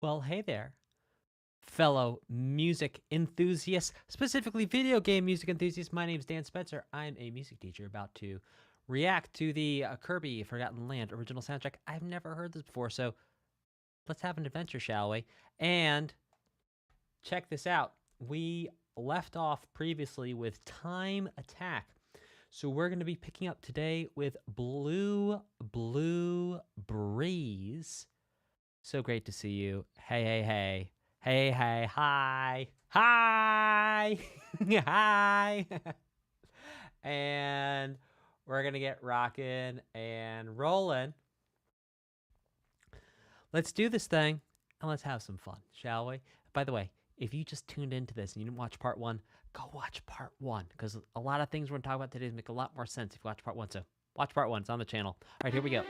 Well, hey there, fellow music enthusiasts, specifically video game music enthusiasts. My name's Dan Spencer. I'm a music teacher about to react to the Kirby Forgotten Land original soundtrack. I've never heard this before, so let's have an adventure, shall we? And check this out. We left off previously with Time Attack. So we're going to be picking up today with Blue Breeze. So great to see you. Hey. Hi. Hi. And we're going to get rocking and rolling. Let's do this thing and let's have some fun, shall we? By the way, if you just tuned into this and you didn't watch part 1, go watch part 1, because a lot of things we're going to talk about today make a lot more sense if you watch part 1. So watch part 1. It's on the channel. All right, here we go.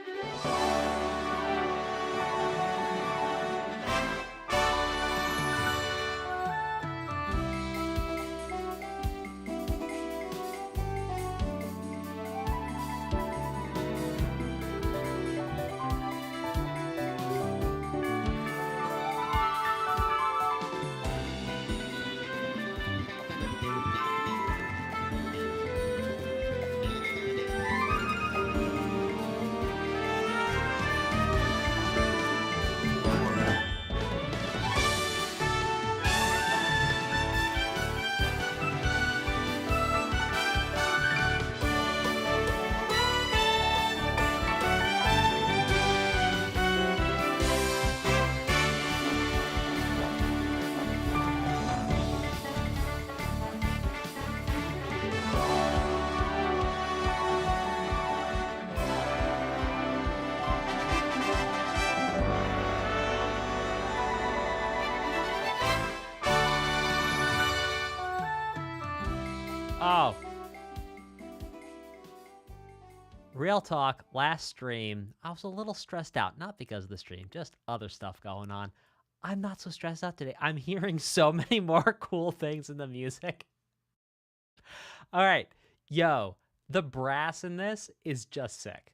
Oh. Real talk, last stream, I was a little stressed out. Not because of the stream, just other stuff going on. I'm not so stressed out today. I'm hearing so many more cool things in the music. All right. Yo, the brass in this is just sick.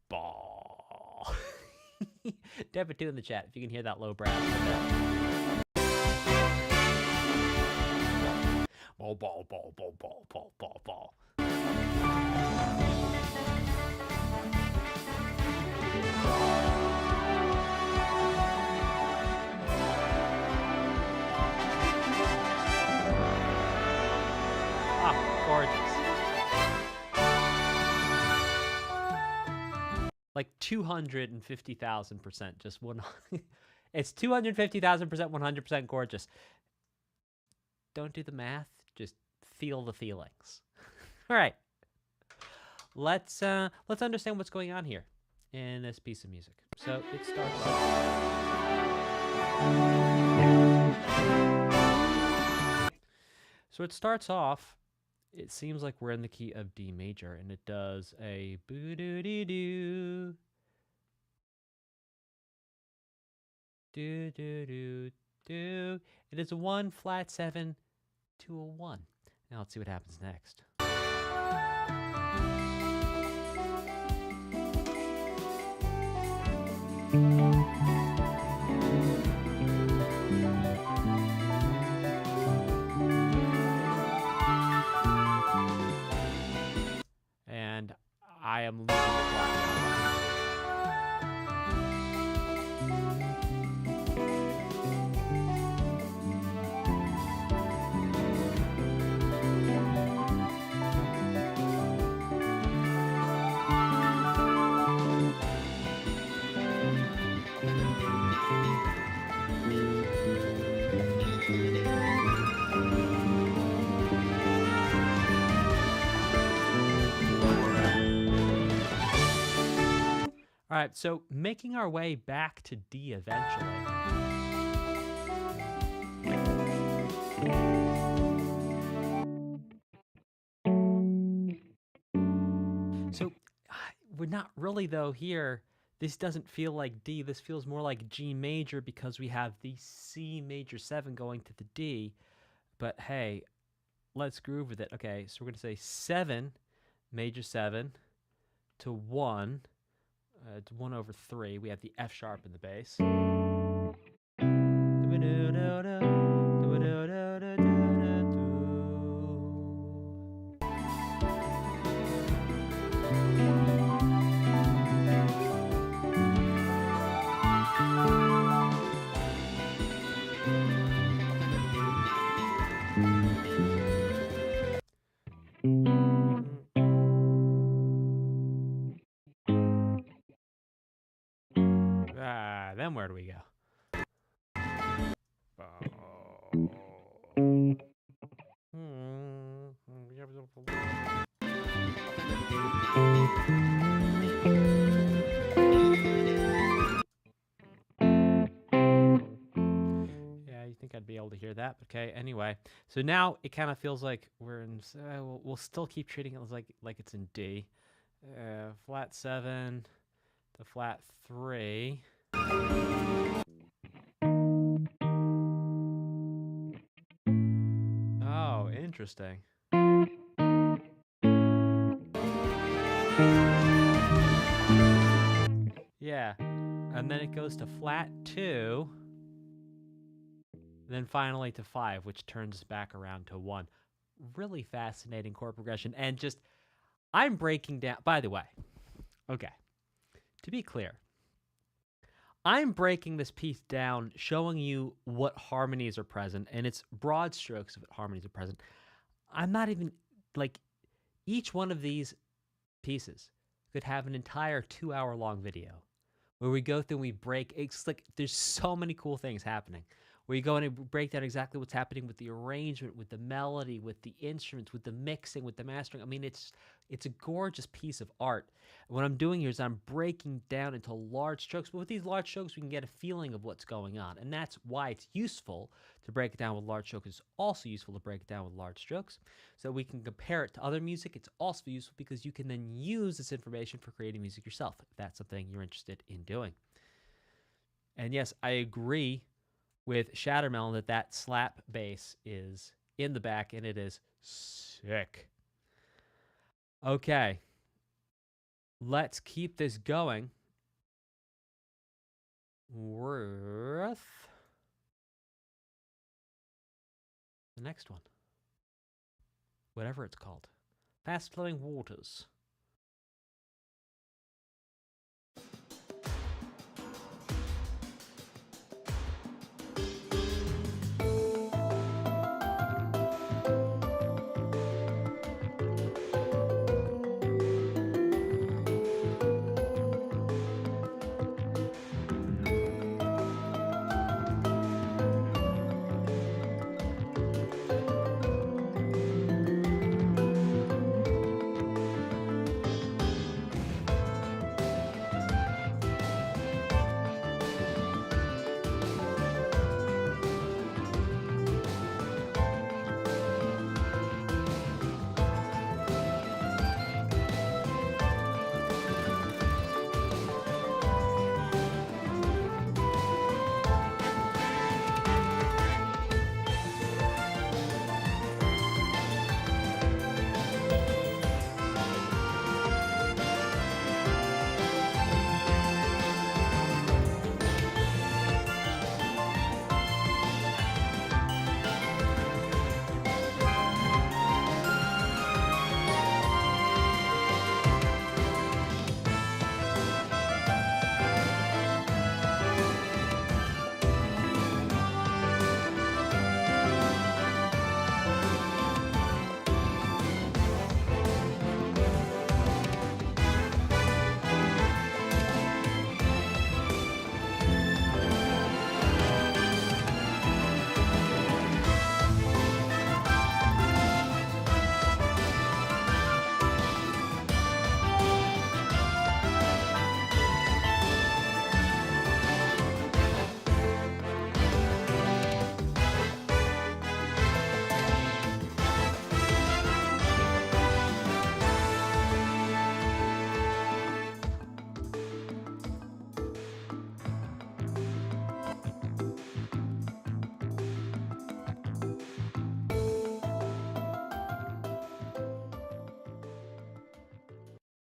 Ball. Type it 2 in the chat if you can hear that low brass. Ball. Ah, gorgeous. Like 250,000%, just one. It's 250,000%, 100% gorgeous. Don't do the math, just feel the feelings. All right. Let's understand what's going on here in this piece of music. So it starts off. So it starts off, it seems like we're in the key of D major, and it does a boo-doo-dee-doo. Do-do-do-do. It is a 1 flat 7 to a 1. Now let's see what happens next. And I am losing the flat. All right, so making our way back to D eventually. So we're not really, though, here. This doesn't feel like D. This feels more like G major because we have the C major 7 going to the D. But hey, let's groove with it. Okay, so we're going to say 7, major 7 to 1. It's 1/3. We have the F sharp in the bass. Then where do we go? Yeah, you think I'd be able to hear that? Okay, anyway. So now it kind of feels like we're in... we'll still keep treating it like it's in D. Flat 7 to flat 3. Oh, interesting. Yeah, and then it goes to flat 2, then finally to 5, which turns back around to 1. Really fascinating chord progression, and just, I'm breaking down, by the way, okay, to be clear, I'm breaking this piece down, showing you what harmonies are present, and it's broad strokes of what harmonies are present. I'm not even, like, each one of these pieces could have an entire 2-hour-long video where we go through and we break. It's like there's so many cool things happening where you go in and break down exactly what's happening with the arrangement, with the melody, with the instruments, with the mixing, with the mastering. I mean, it's a gorgeous piece of art. And what I'm doing here is I'm breaking down into large strokes, but with these large strokes, we can get a feeling of what's going on. And that's why it's useful to break it down with large strokes. It's also useful to break it down with large strokes so we can compare it to other music. It's also useful because you can then use this information for creating music yourself, if that's something you're interested in doing. And yes, I agree with Shattermelon that slap bass is in the back, and it is sick. Okay. Let's keep this going with the next one. Whatever it's called. Fast Flowing Waters.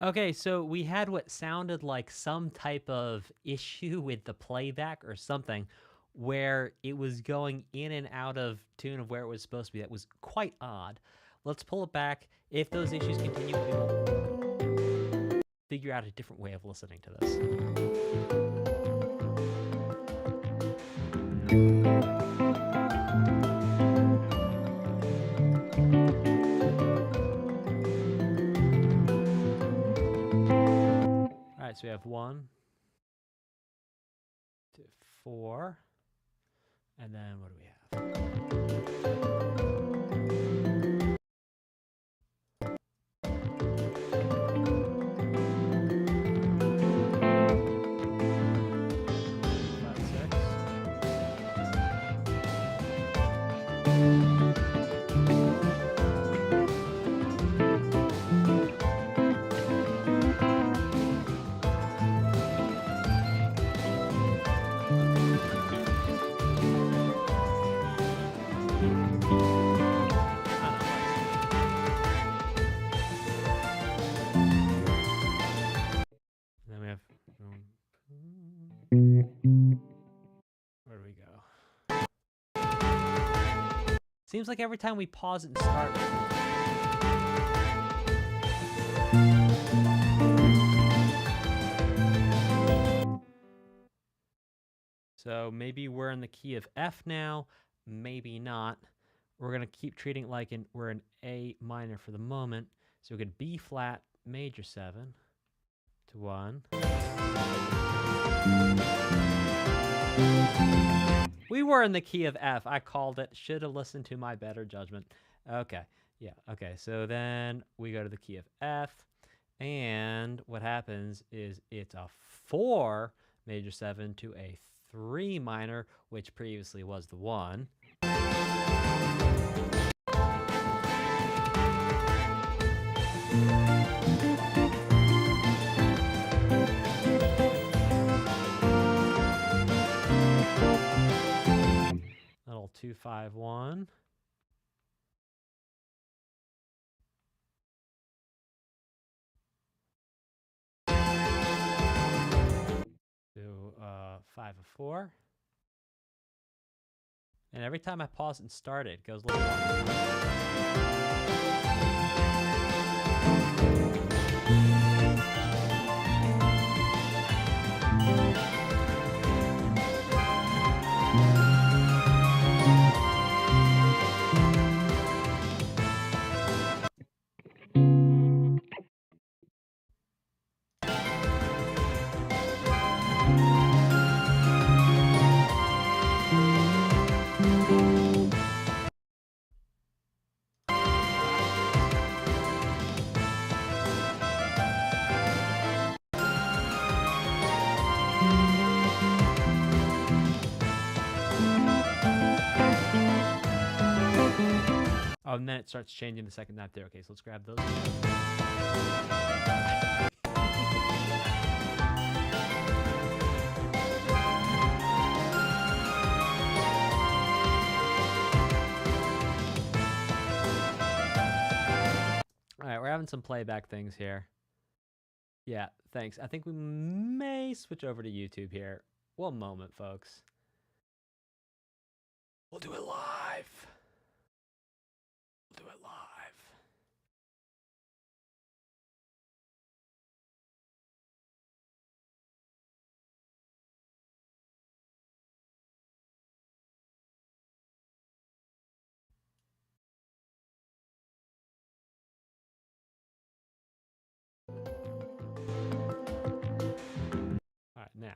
Okay, so we had what sounded like some type of issue with the playback or something where it was going in and out of tune of where it was supposed to be. That was quite odd. Let's pull it back. If those issues continue, we will figure out a different way of listening to this. All right, so we have 1, 2, 4, and then what do we have? Where do we go? Seems like every time we pause it and start. So maybe we're in the key of F now, maybe not. We're going to keep treating it like we're in A minor for the moment. So we could B flat major 7 to 1. We were in the key of F. I called it. Should have listened to my better judgment. Okay. Yeah. Okay. So then we go to the key of F. And what happens is it's a 4 major 7 to a 3 minor, which previously was the 1. Little 2 5 1. To 5 of 4. And every time I pause and start it, it goes a little longer. Oh, and then it starts changing the second note there. Okay, so let's grab those. All right, we're having some playback things here. Yeah, thanks. I think we may switch over to YouTube here. One moment, folks. We'll do it live. We'll do it live. All right, now.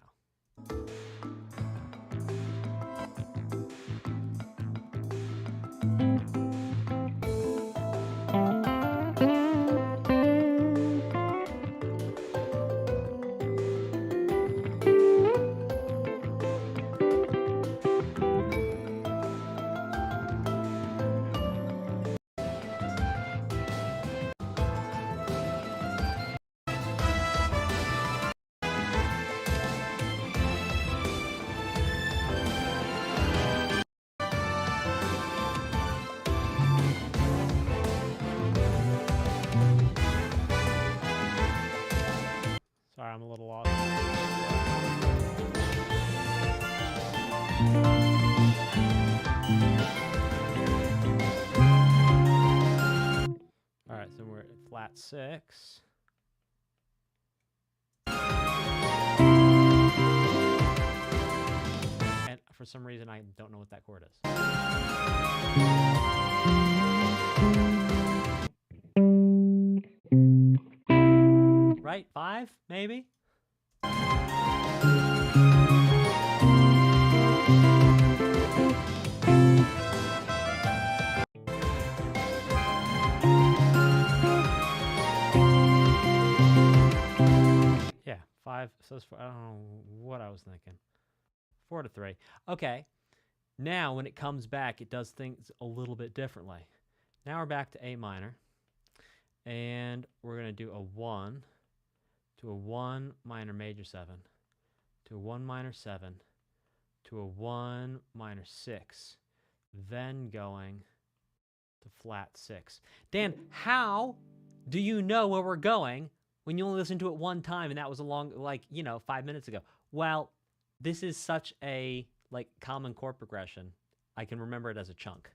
we're at flat 6. And for some reason, I don't know what that chord is. Right? 5, maybe? Yeah, 5 says 4. I don't know what I was thinking. 4 to 3. Okay. Now, when it comes back, it does things a little bit differently. Now we're back to A minor. And we're going to do a 1 to a 1 minor major 7 to a 1 minor 7 to a 1 minor 6, then going to flat 6. Dan, how do you know where we're going when you only listened to it one time and that was a long, 5 minutes ago? Well, this is such a common chord progression. I can remember it as a chunk.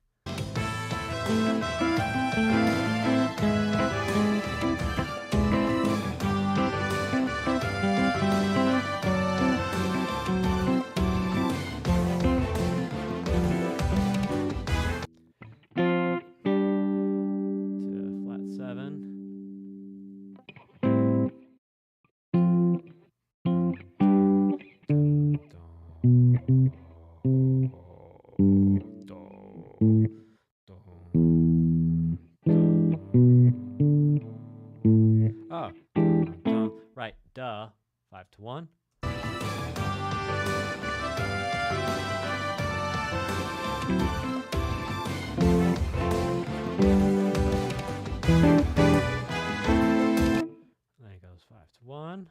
Right, duh. 5 to 1. Then it goes 5 to 1.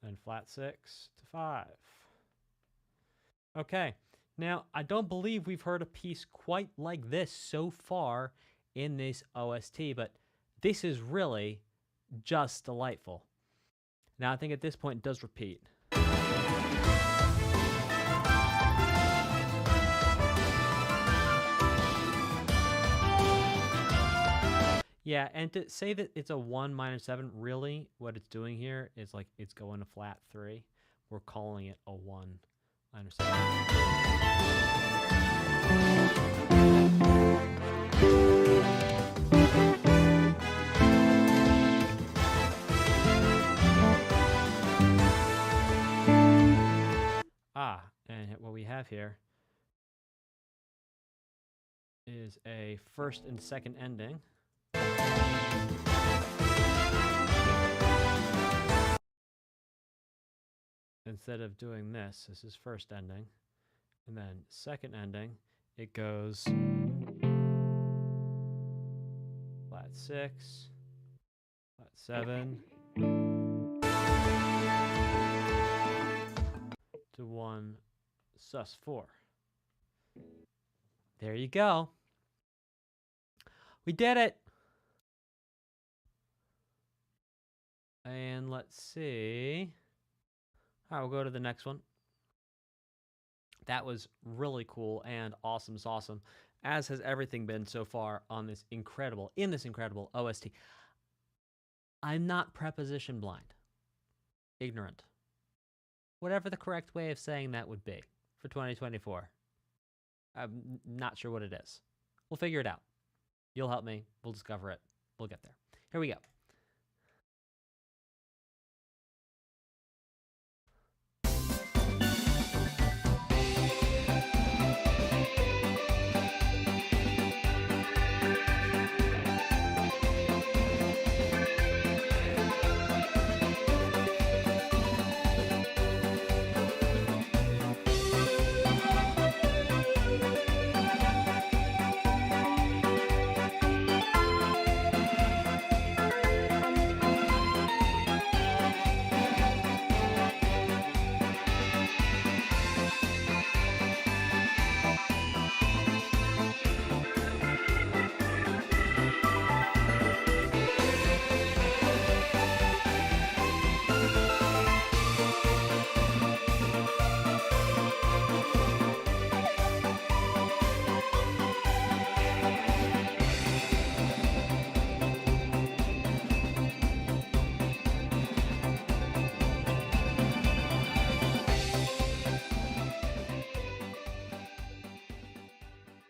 Then flat 6 to 5. Okay. Now, I don't believe we've heard a piece quite like this so far in this OST, but this is really just delightful. Now, I think at this point it does repeat. Yeah, and to say that it's a 1 minor 7, really what it's doing here is it's going to flat 3. We're calling it a 1 minor 7. And what we have here is a first and second ending. Instead of doing this is first ending. And then second ending, it goes flat 6, flat 7, to 1 sus 4. There you go. We did it. And let's see. All right, we'll go to the next one. That was really cool and awesome sauceum, as has everything been so far on this incredible OST. I'm not preposition blind. Ignorant. Whatever the correct way of saying that would be for 2024. I'm not sure what it is. We'll figure it out. You'll help me. We'll discover it. We'll get there. Here we go.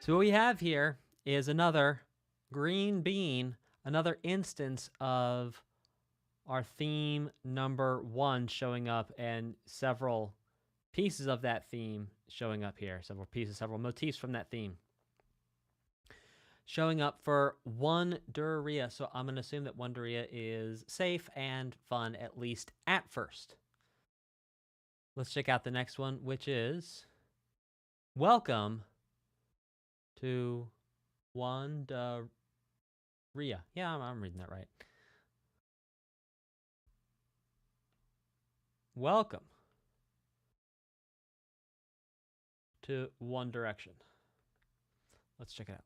So what we have here is another green bean, another instance of our theme number 1 showing up, and several pieces of that theme showing up here. Several pieces, several motifs from that theme showing up for Wondaria. So I'm going to assume that Wondaria is safe and fun, at least at first. Let's check out the next one, which is Welcome to Wondaria. Yeah, I'm reading that right. Welcome to One Direction. Let's check it out.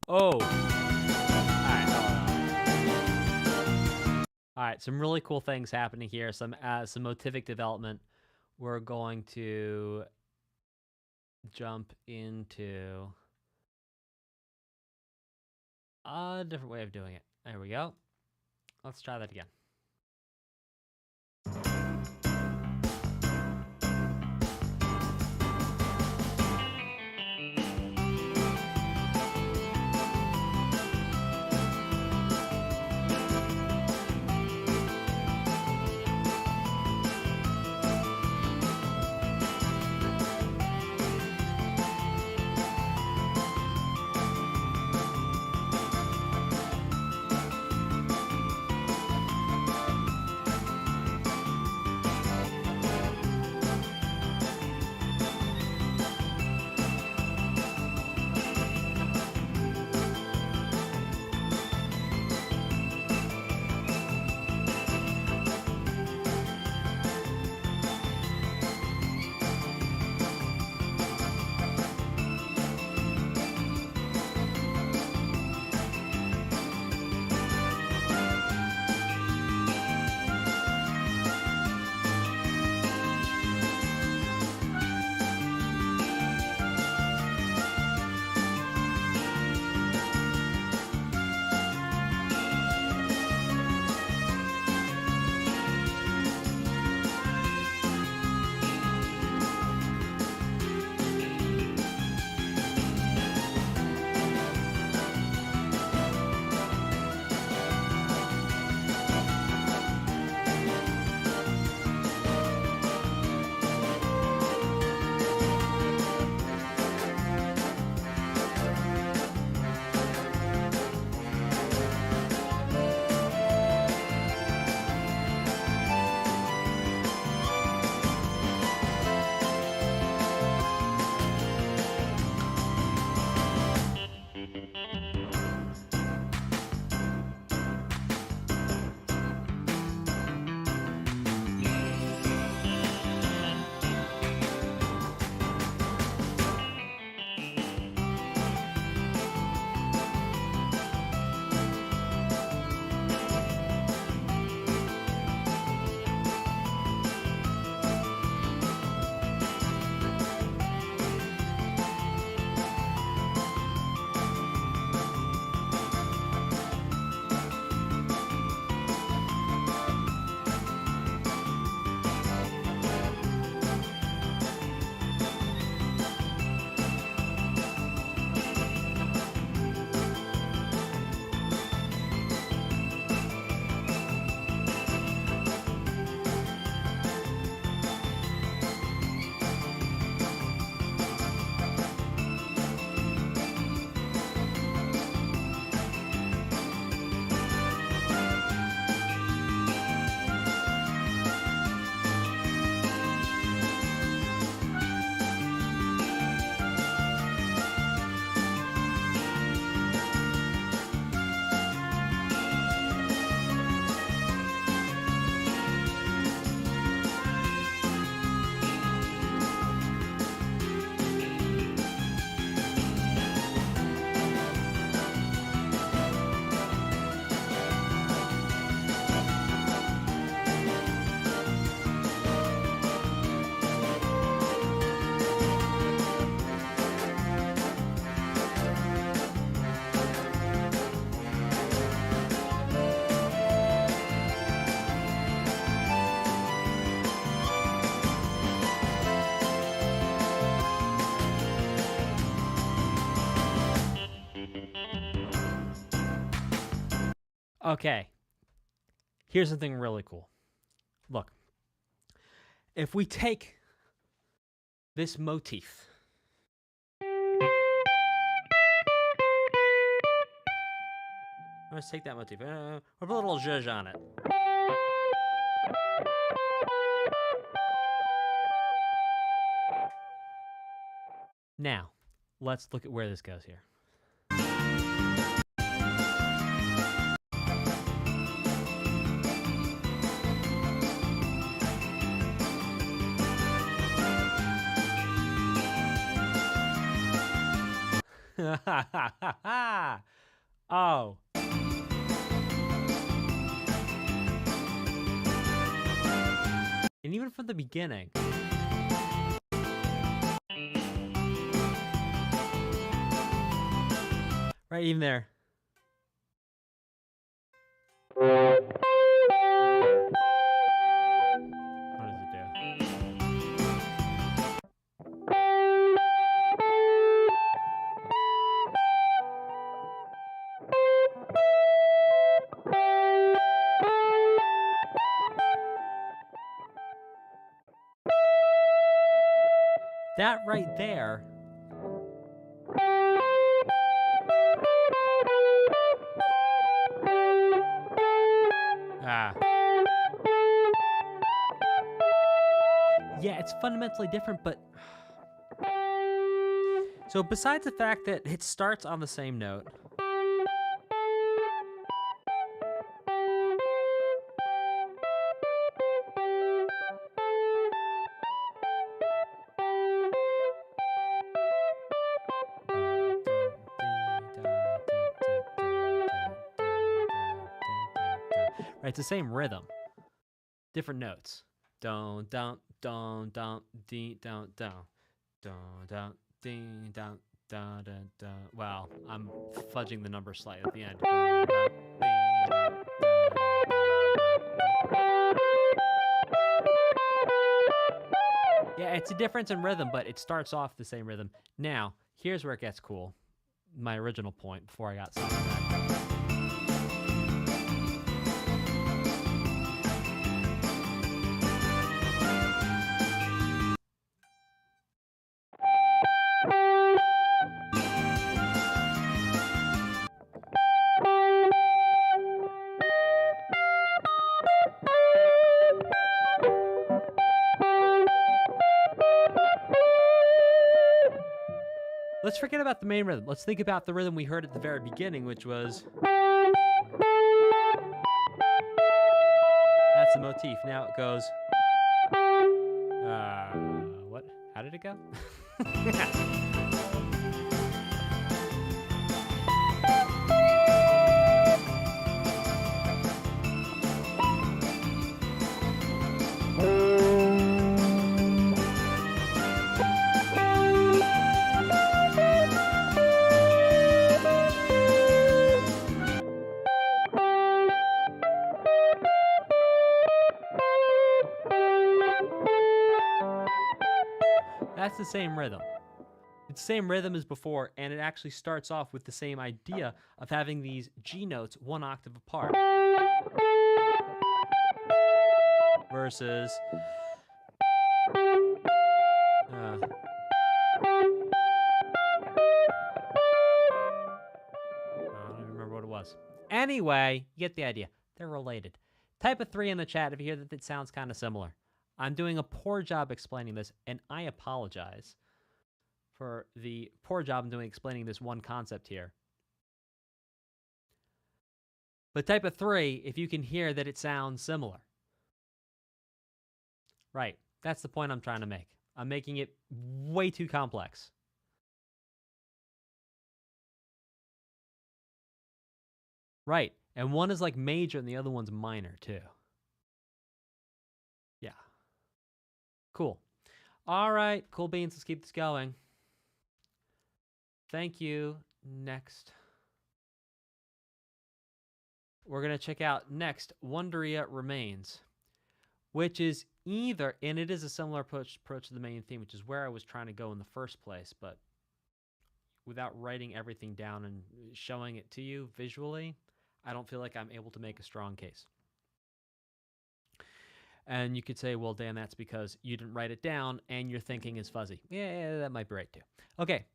Oh. All right, some really cool things happening here. Some motivic development. We're going to jump into a different way of doing it. There we go. Let's try that again. Okay. Here's something really cool. Look. If we take this motif, let's take that motif. We'll put a little zhuzh on it. Now, let's look at where this goes here. Oh. And even from the beginning. Right, even there. What does it do? That right there. Yeah, it's fundamentally different, but... So besides the fact that it starts on the same note... Right, it's the same rhythm. Different notes. Don, don, don, don, dee, don, don. Don, don, dee, don, don, don, don. Well, I'm fudging the number slightly at the end. Don, don, dee, don, don, don. Yeah, it's a difference in rhythm, but it starts off the same rhythm. Now, here's where it gets cool. My original point before I got sidetracked. Let's forget about the main rhythm. Let's think about the rhythm we heard at the very beginning, which was... That's the motif. Now it goes... What? How did it go? That's the same rhythm. It's the same rhythm as before, and it actually starts off with the same idea of having these G notes one octave apart. Versus... I don't remember what it was. Anyway, you get the idea. They're related. Type a 3 in the chat if you hear that it sounds kind of similar. I'm doing a poor job explaining this, and I apologize for the poor job I'm doing explaining this one concept here. But type a 3 if you can hear that it sounds similar. Right. That's the point I'm trying to make. I'm making it way too complex. Right. And one is like major and the other one's minor too. Yeah. Cool. All right. Cool beans. Let's keep this going. Thank you. Next. We're going to check out next Wondaria Remains, which is either, and it is a similar approach to the main theme, which is where I was trying to go in the first place, but without writing everything down and showing it to you visually, I don't feel like I'm able to make a strong case. And you could say, well, Dan, that's because you didn't write it down and your thinking is fuzzy. Yeah, that might be right too. Okay.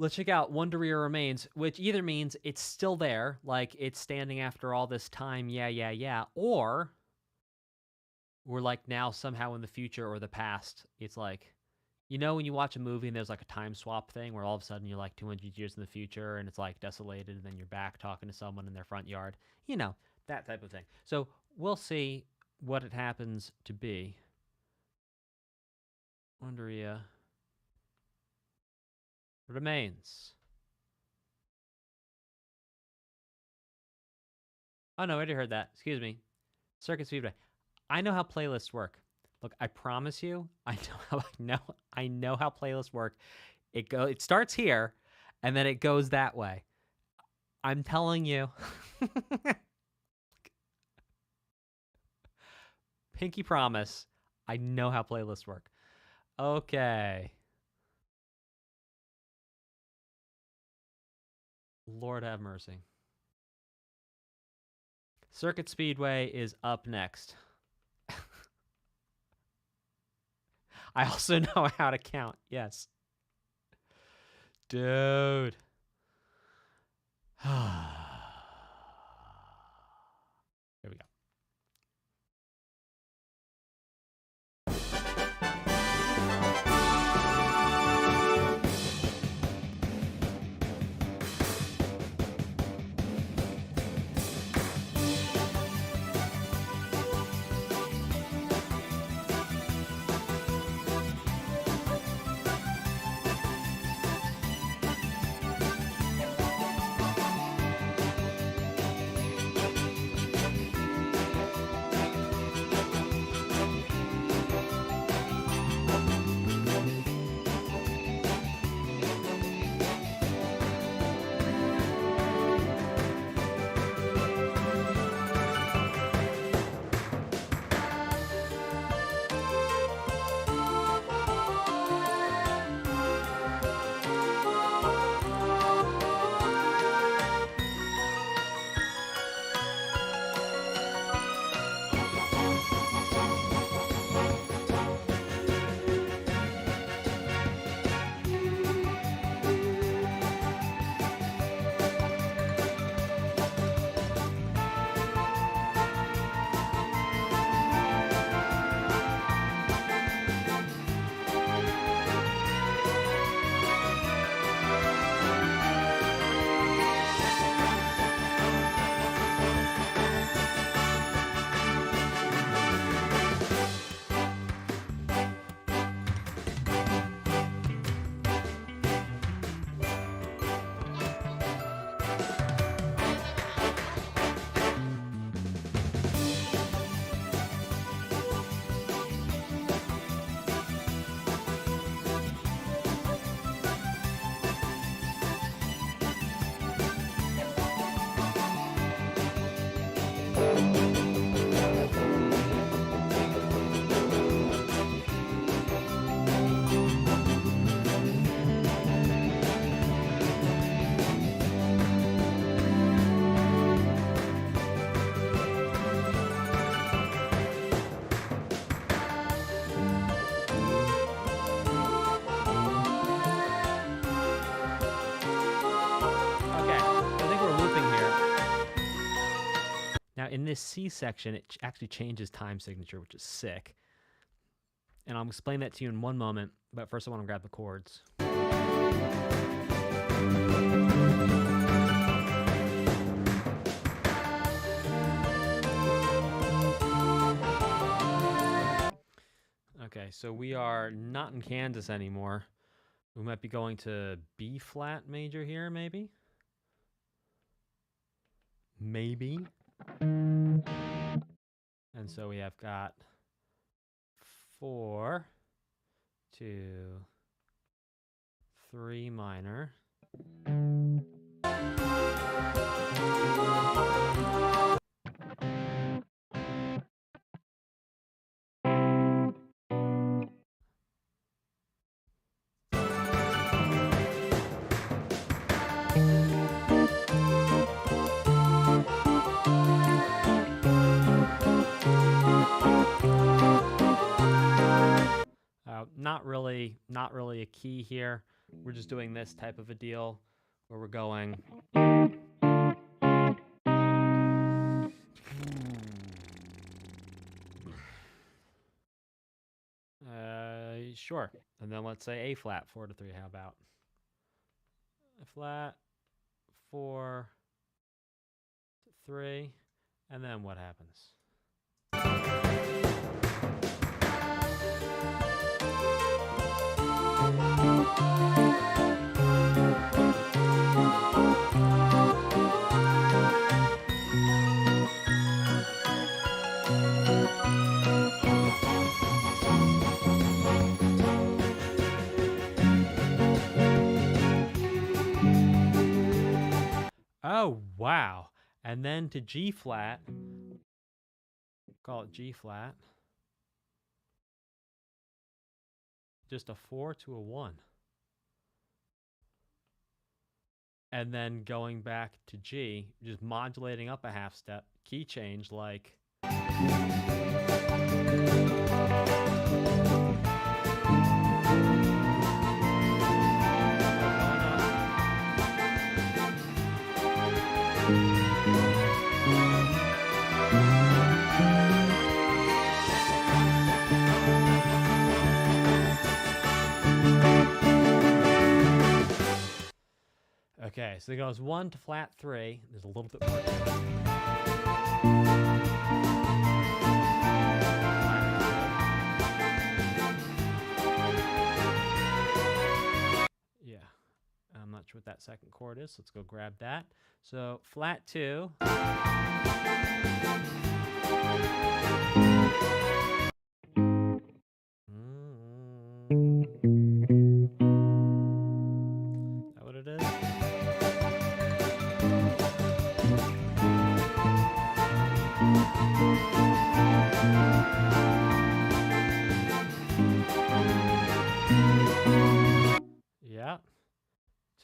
Let's check out Wondaria Remains, which either means it's still there, like it's standing after all this time, yeah, or we're like now somehow in the future or the past. It's like, you know, when you watch a movie and there's like a time swap thing where all of a sudden you're like 200 years in the future and it's like desolated and then you're back talking to someone in their front yard. You know, that type of thing. So we'll see what it happens to be. Wondaria Remains. Oh no, I already heard that. Excuse me. Circuit Speedway. I know how playlists work. Look, I promise you, I know how playlists work. It starts here, and then it goes that way. I'm telling you. Pinky promise. I know how playlists work. Okay. Lord have mercy. Circuit Speedway is up next. I also know how to count. Yes. Dude. Here we go. In this C section, it actually changes time signature, which is sick. And I'll explain that to you in one moment, but first I want to grab the chords. Okay, so we are not in Kansas anymore. We might be going to B flat major here, maybe? Maybe. And so we have got 4, 2, 3 minor. not really a key here. We're just doing this type of a deal where we're going. Sure. And then let's say A flat, 4 to 3. How about A flat, 4 to 3, and then what happens? Oh, wow. And then to G flat, call it G flat. Just a 4 to a 1. And then going back to G, just modulating up a half step, key change like. Okay, so it goes 1 to flat 3. There's a little bit more. Yeah, I'm not sure what that second chord is. So let's go grab that. So flat 2.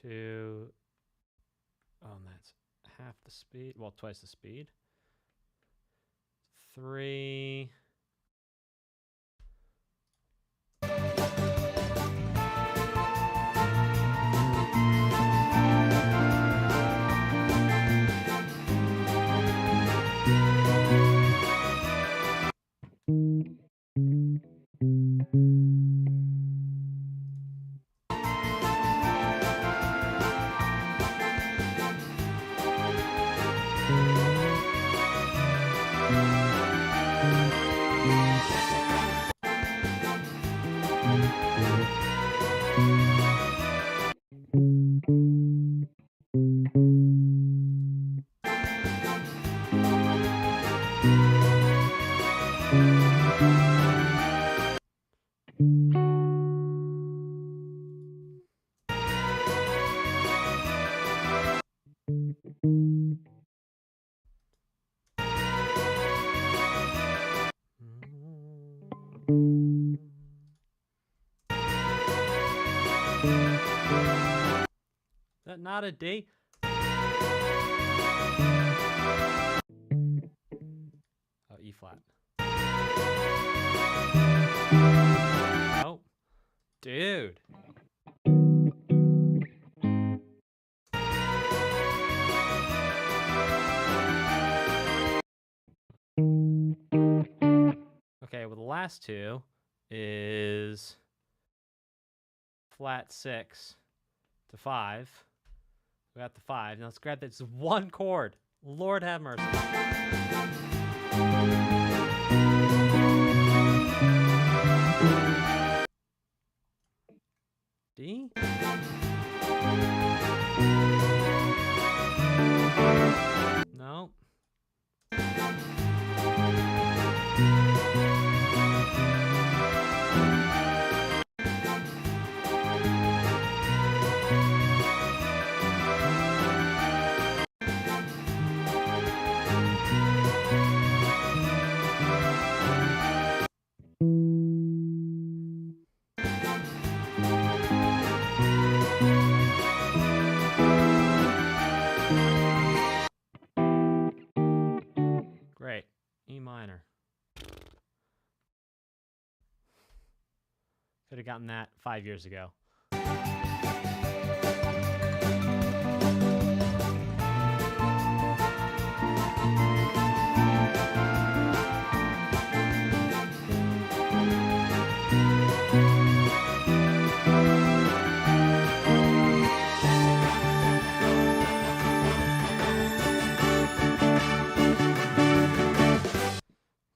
To, that's half the speed, well, twice the speed. 3. Is that not a D? Oh, E flat. Oh, dude. Okay, well, the last two is flat 6 to 5. We got the 5. Now let's grab this one chord. Lord have mercy. D? No. Should have gotten that 5 years ago.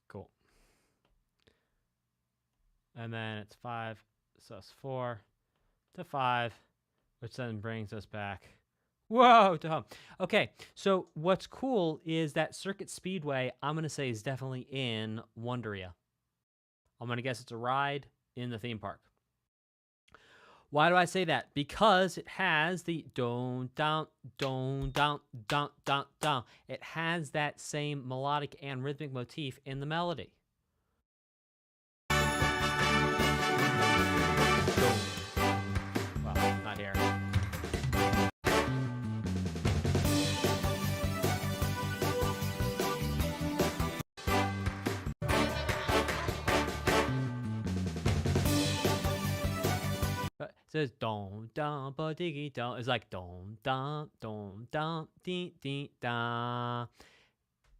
Cool. And then it's 5, so it's 4 to 5, which then brings us back, whoa, to home. Okay, so what's cool is that Circuit Speedway, I'm going to say, is definitely in Wondaria. I'm going to guess it's a ride in the theme park. Why do I say that? Because it has the don, don, don, don, don, don, don. It has that same melodic and rhythmic motif in the melody. Well, not here. It says don don ba diggy don. It's like don don dee dee da.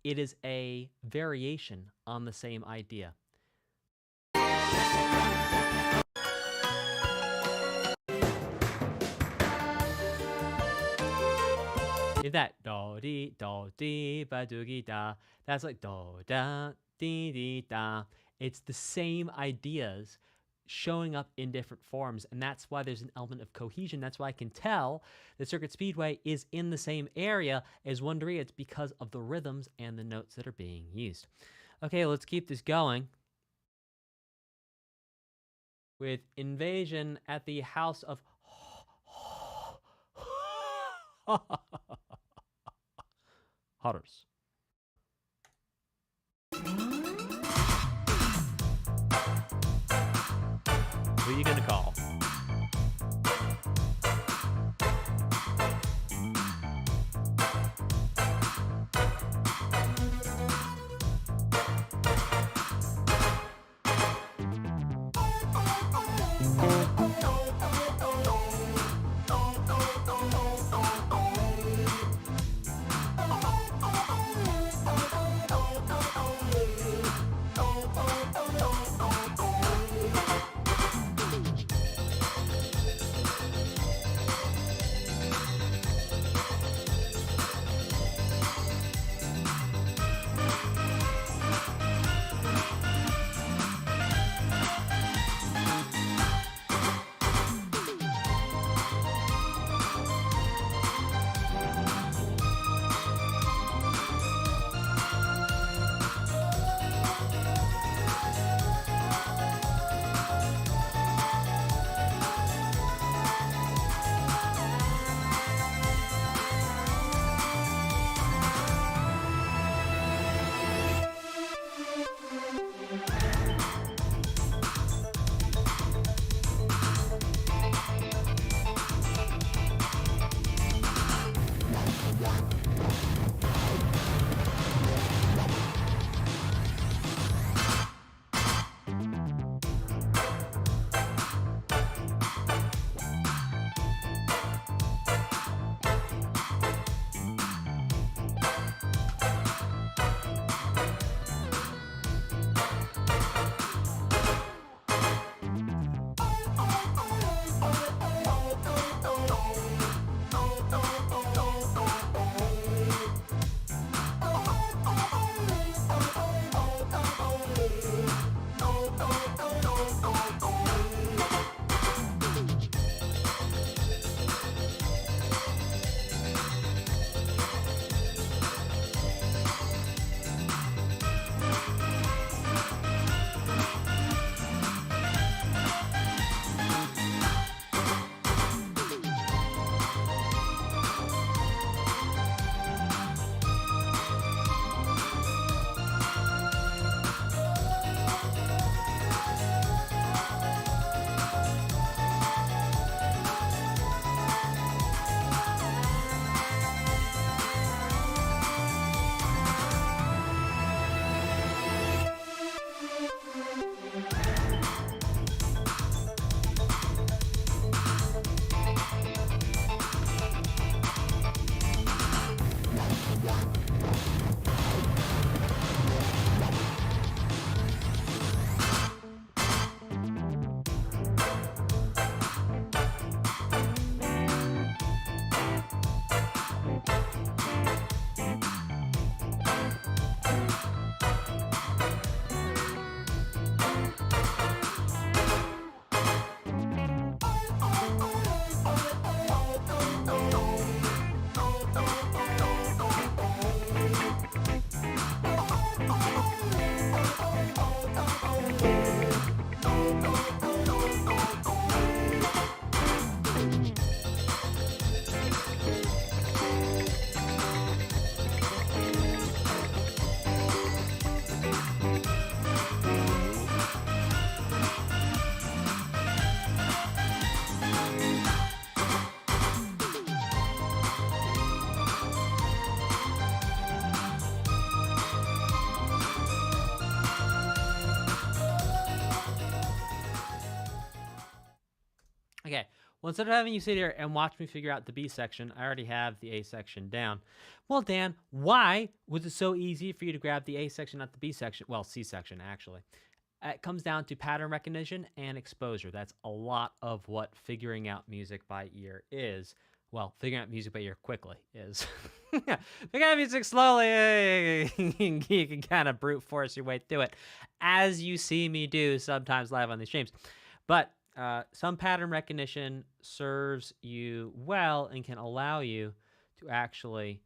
It is a variation on the same idea. In that do dee ba doogie da. That's like do da dee dee da. It's the same ideas showing up in different forms, and that's why there's an element of cohesion. That's why I can tell that Circuit Speedway is in the same area as Wondaria. It's because of the rhythms and the notes that are being used. Okay, let's keep this going with Invasion at the House of Horrors. Who are you gonna call? Okay, well, instead of having you sit here and watch me figure out the B section, I already have the A section down. Well, Dan, why was it so easy for you to grab the A section, not the B section? Well, C section, actually. It comes down to pattern recognition and exposure. That's a lot of what figuring out music by ear is. Well, figuring out music by ear quickly is. Figuring out music slowly, you can kind of brute force your way through it, as you see me do sometimes live on these streams. But some pattern recognition serves you well and can allow you to actually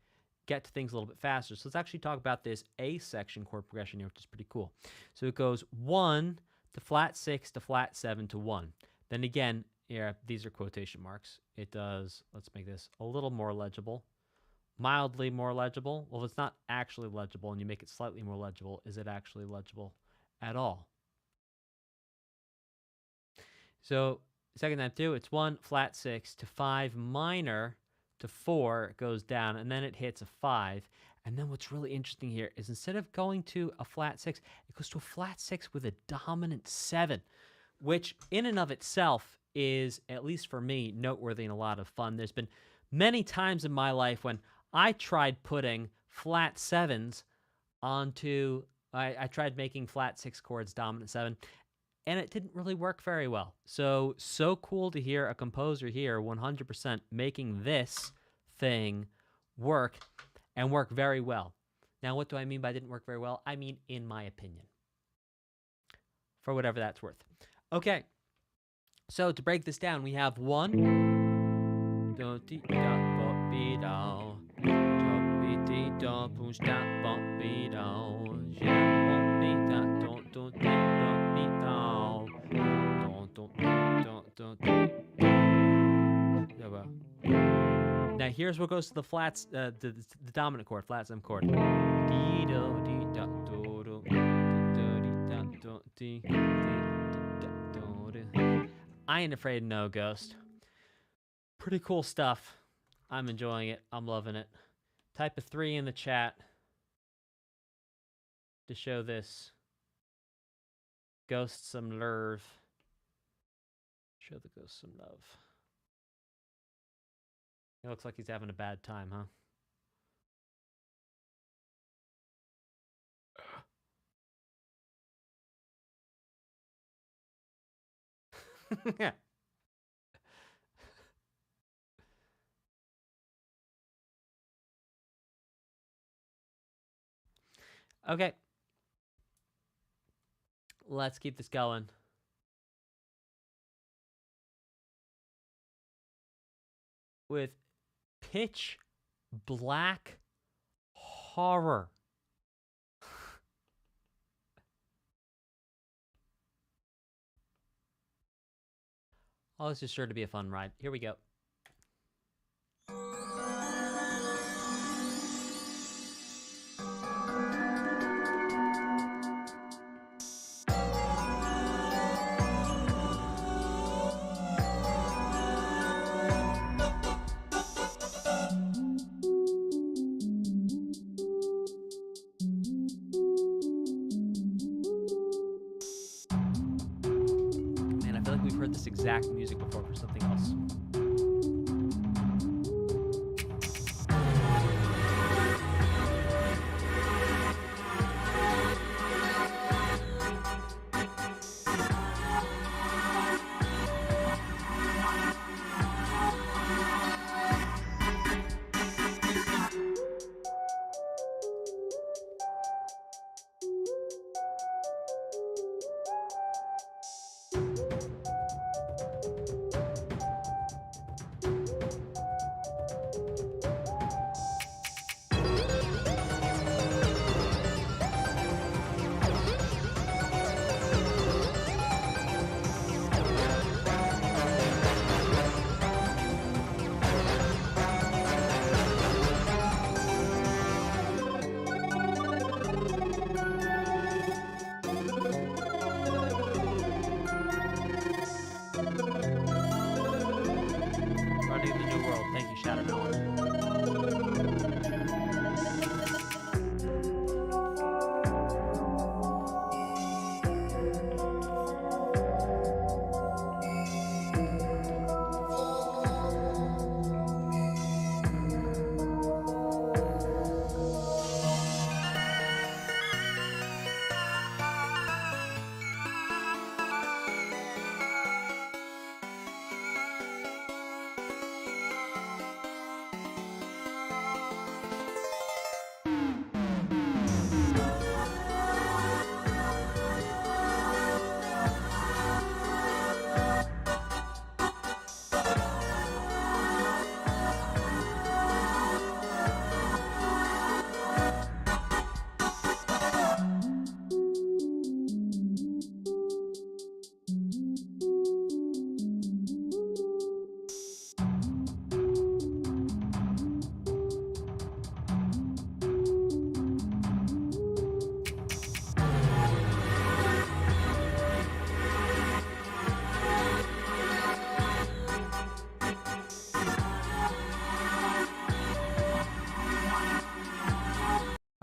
get to things a little bit faster. So let's actually talk about this A section chord progression here, which is pretty cool. So it goes 1 to flat 6 to flat 7 to 1. Then again, yeah, these are quotation marks. It does, let's make this a little more legible, mildly more legible. Well, if it's not actually legible and you make it slightly more legible, is it actually legible at all? So second time through, it's 1 flat 6 to 5 minor to 4, it goes down, and then it hits a 5. And then what's really interesting here is instead of going to a flat 6, it goes to a flat 6 with a dominant 7, which in and of itself is, at least for me, noteworthy and a lot of fun. There's been many times in my life when I tried putting flat 7s onto, I tried making flat 6 chords dominant 7, and it didn't really work very well. So cool to hear a composer here 100% making this thing work and work very well. Now, what do I mean by didn't work very well? I mean, in my opinion, for whatever that's worth. Okay, so to break this down, we have 1. Now here's what goes to the flats, the dominant chord, flat 7 chord. I ain't afraid no ghost. Pretty cool stuff. I'm enjoying it. I'm loving it. Type a 3 in the chat to show this ghost some love. Show the ghost some love. It looks like he's having a bad time, huh? Yeah. Okay. Let's keep this going. With pitch black horror. Oh, this is sure to be a fun ride. Here we go. Man, I feel like we've heard this exact music before for something else.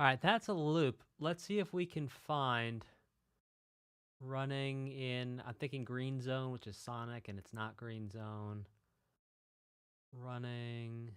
right, that's a loop. Let's see if we can find running in, I'm thinking Green Zone, which is Sonic, and it's not Green Zone. Running.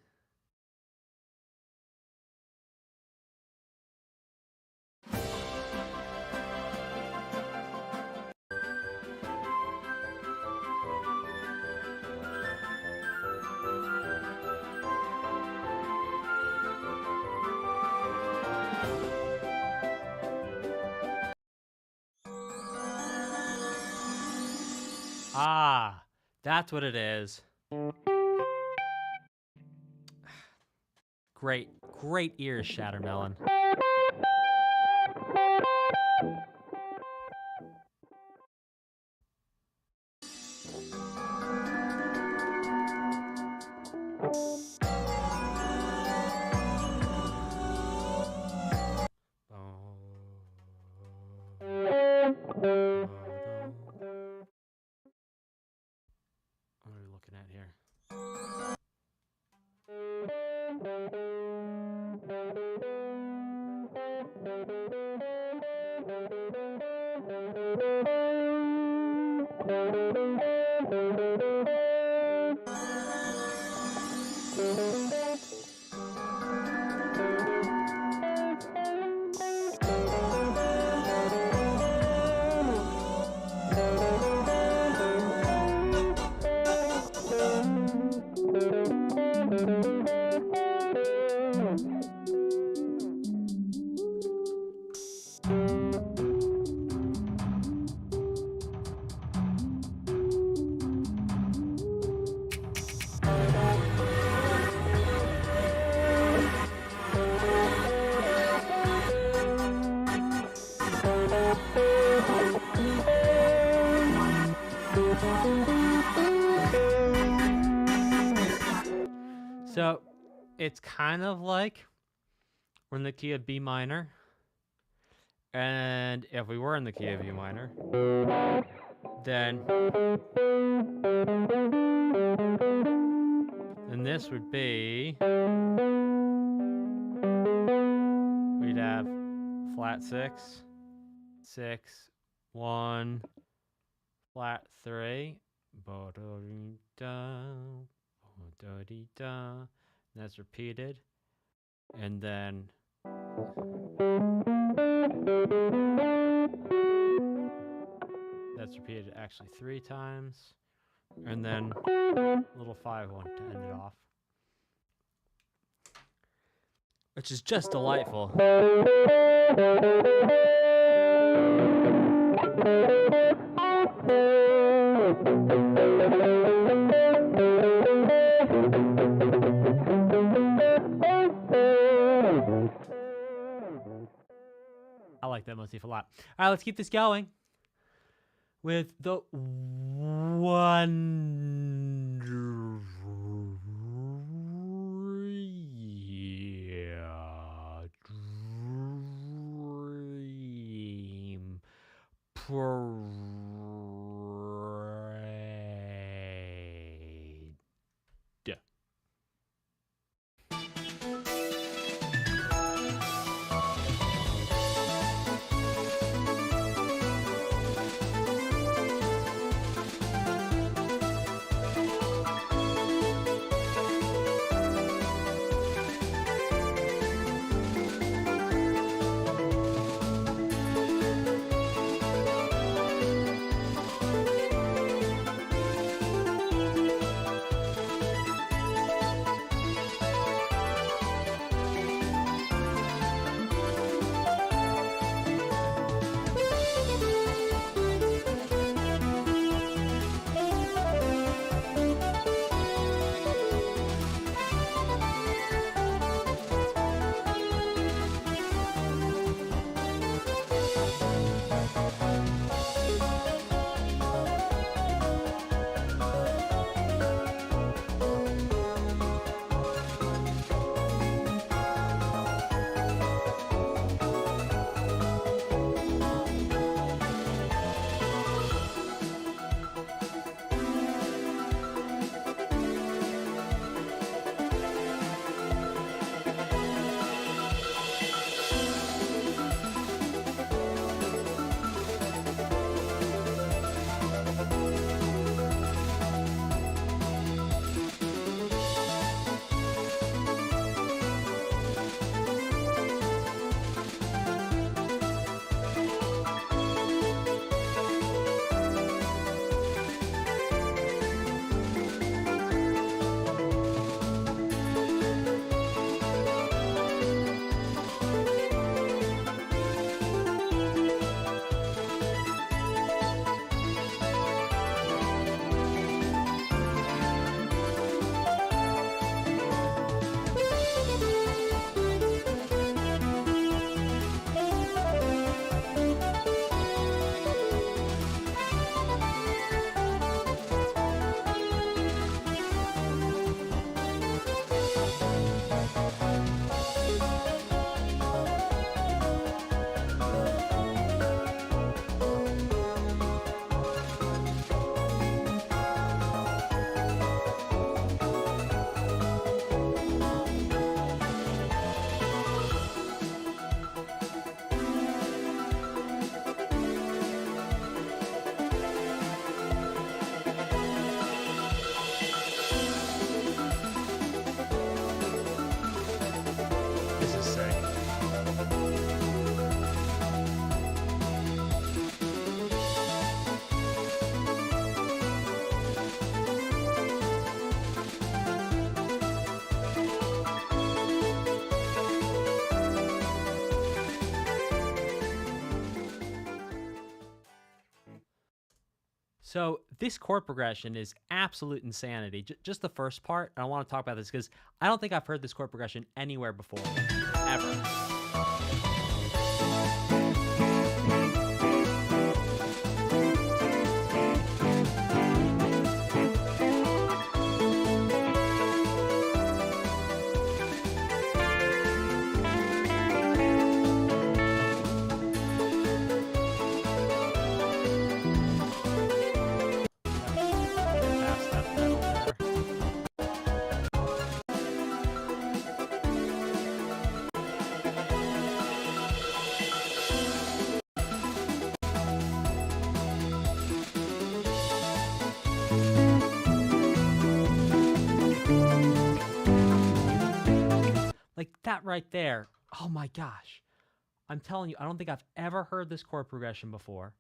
Ah, that's what it is. Great, great ears, Shattermelon. What are we looking at here? So it's kind of like we're in the key of B minor. And if we were in the key of E minor, then this would be, we'd have flat 6, 6, 1, flat 3, bo-do-dee-da, bo-do-dee-da, that's repeated, and then that's repeated actually 3 times, and then little 5-1 to end it off, which is just delightful. I like that motif a lot. All right, let's keep this going with the Dream Parade. So this chord progression is absolute insanity. Just the first part, and I want to talk about this because I don't think I've heard this chord progression anywhere before, ever. Like that right there. Oh my gosh. I'm telling you, I don't think I've ever heard this chord progression before.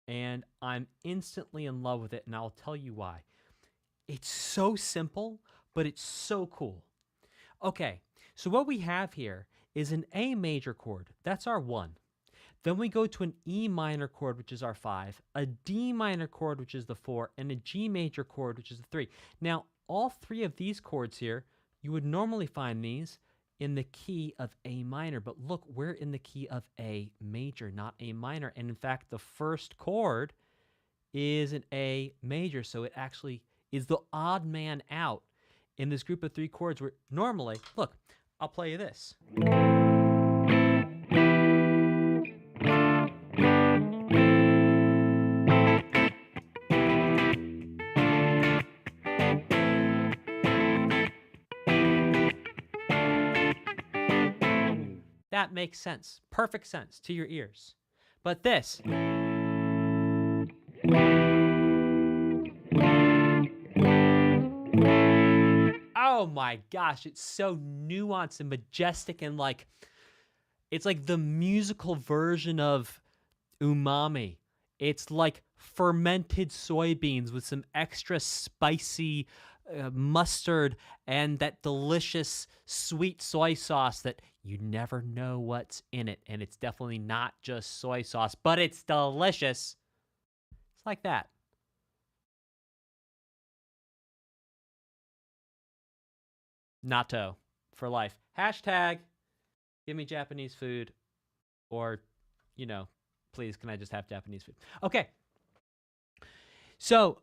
And I'm instantly in love with it, and I'll tell you why. It's so simple, but it's so cool. Okay, so what we have here is an A major chord. That's our 1. Then we go to an E minor chord, which is our 5, a D minor chord, which is the 4, and a G major chord, which is the 3. Now, all 3 of these chords here, you would normally find these in the key of A minor, but look, we're in the key of A major, not A minor. And in fact, the first chord is an A major, so it actually is the odd man out in this group of 3 chords where normally, look, I'll play you this. That makes sense. Perfect sense to your ears. But this. Oh my gosh, it's so nuanced and majestic and like, it's like the musical version of umami. It's like fermented soybeans with some extra spicy mustard and that delicious sweet soy sauce that you never know what's in it. And it's definitely not just soy sauce, but it's delicious. It's like that. Natto for life. Hashtag give me Japanese food, or, you know, please, can I just have Japanese food? Okay. So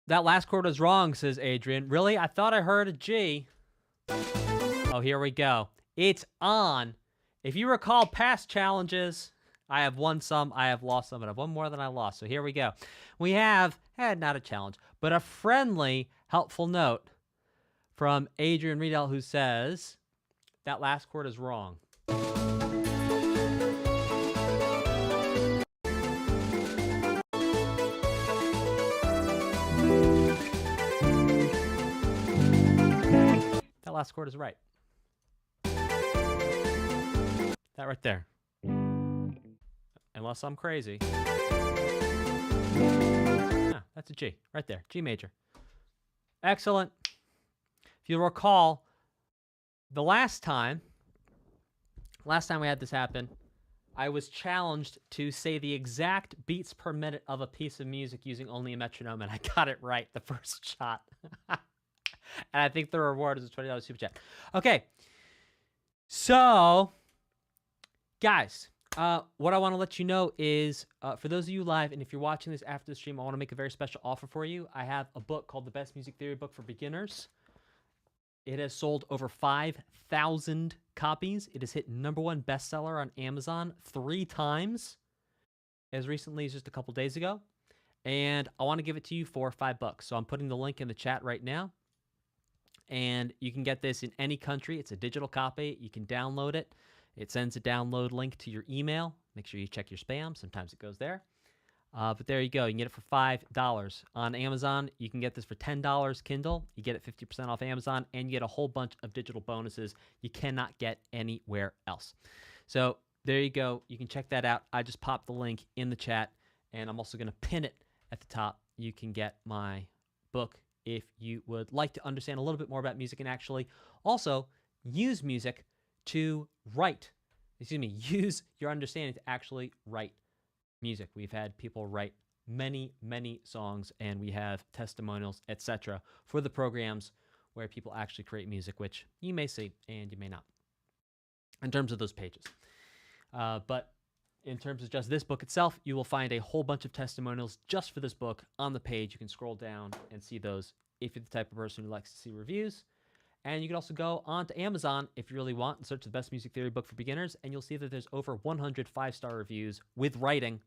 that last chord was wrong, says Adrian. Really? I thought I heard a G. Oh, here we go. It's on. If you recall past challenges, I have won some, I have lost some, and I've won more than I lost. So here we go. We have, not a challenge, but a friendly, helpful note from Adrian Riedel, who says that last chord is wrong. That last chord is right. That right there. Unless I'm crazy. Ah, that's a G. Right there. G major. Excellent. If you recall, the last time we had this happen, I was challenged to say the exact beats per minute of a piece of music using only a metronome, and I got it right the first shot. And I think the reward is a $20 super chat. Okay. So, guys, what I want to let you know is, for those of you live, and if you're watching this after the stream, I want to make a very special offer for you. I have a book called The Best Music Theory Book for Beginners. It has sold over 5,000 copies. It has hit #1 bestseller on Amazon 3 times, as recently as just a couple days ago. And I want to give it to you for $5. So I'm putting the link in the chat right now. And you can get this in any country. It's a digital copy. You can download it. It sends a download link to your email. Make sure you check your spam. Sometimes it goes there. But there you go. You can get it for $5 on Amazon. You can get this for $10 Kindle. You get it 50% off Amazon, and you get a whole bunch of digital bonuses you cannot get anywhere else. So there you go. You can check that out. I just popped the link in the chat, and I'm also going to pin it at the top. You can get my book if you would like to understand a little bit more about music and actually also use music to use your understanding to actually write music. We've had people write many, many songs, and we have testimonials, etc., for the programs where people actually create music, which you may see and you may not, in terms of those pages. But in terms of just this book itself, you will find a whole bunch of testimonials just for this book on the page. You can scroll down and see those if you're the type of person who likes to see reviews. And you can also go on to Amazon if you really want and search the best music theory book for beginners, and you'll see that there's over 100 5-star reviews with writing,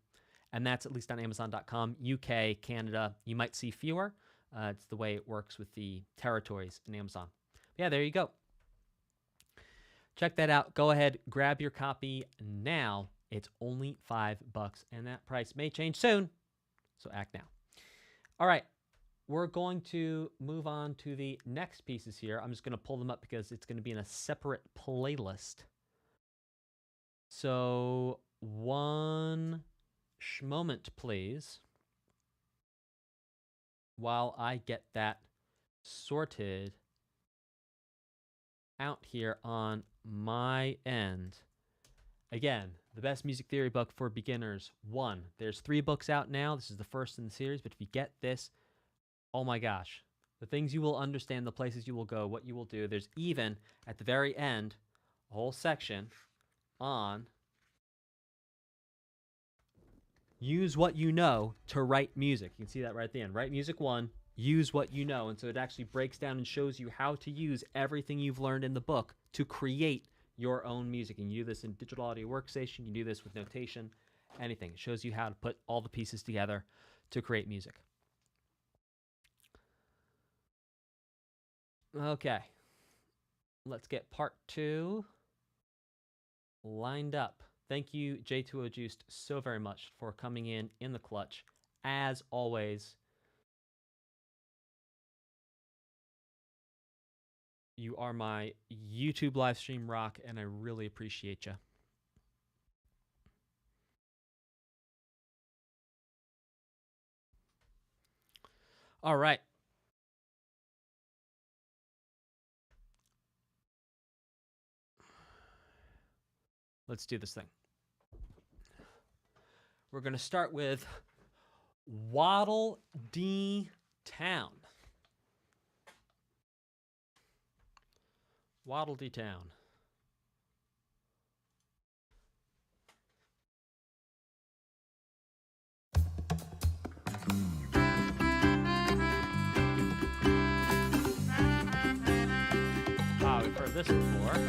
and that's at least on Amazon.com. UK, Canada, you might see fewer. It's the way it works with the territories in Amazon. Yeah, there you go. Check that out. Go ahead, grab your copy now. It's only $5, and that price may change soon, so act now. All right, we're going to move on to the next pieces here. I'm just going to pull them up because it's going to be in a separate playlist. So one moment, please, while I get that sorted out here on my end. Again, the best music theory book for beginners. 1. There's 3 books out now. This is the first in the series, but if you get this, oh my gosh, the things you will understand, the places you will go, what you will do. There's even, at the very end, a whole section on use what you know to write music. You can see that right at the end. Write music 1, use what you know. And so it actually breaks down and shows you how to use everything you've learned in the book to create your own music. And you do this in digital audio workstation. You do this with notation, anything. It shows you how to put all the pieces together to create music. Okay, let's get part 2 lined up. Thank you, J2O Juiced, so very much for coming in the clutch. As always, you are my YouTube live stream rock, and I really appreciate you. All right. Let's do this thing. We're going to start with Waddle Dee Town. Waddle Dee Town. Wow, we've heard this before.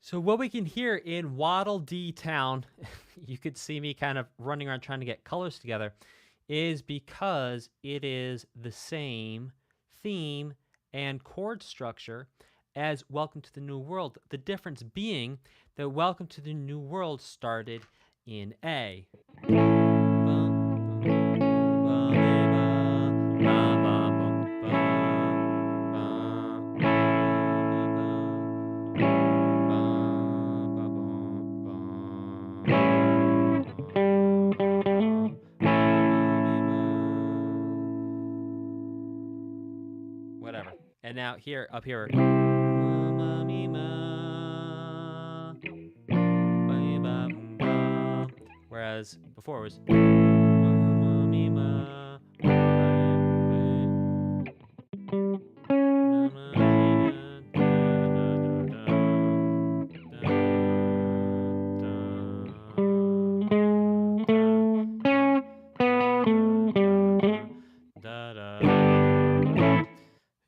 So what we can hear in Waddle Dee Town, you could see me kind of running around trying to get colors together, is because it is the same theme and chord structure as Welcome to the New World. The difference being that Welcome to the New World started in A. Whatever. And now here, up here, whereas before it was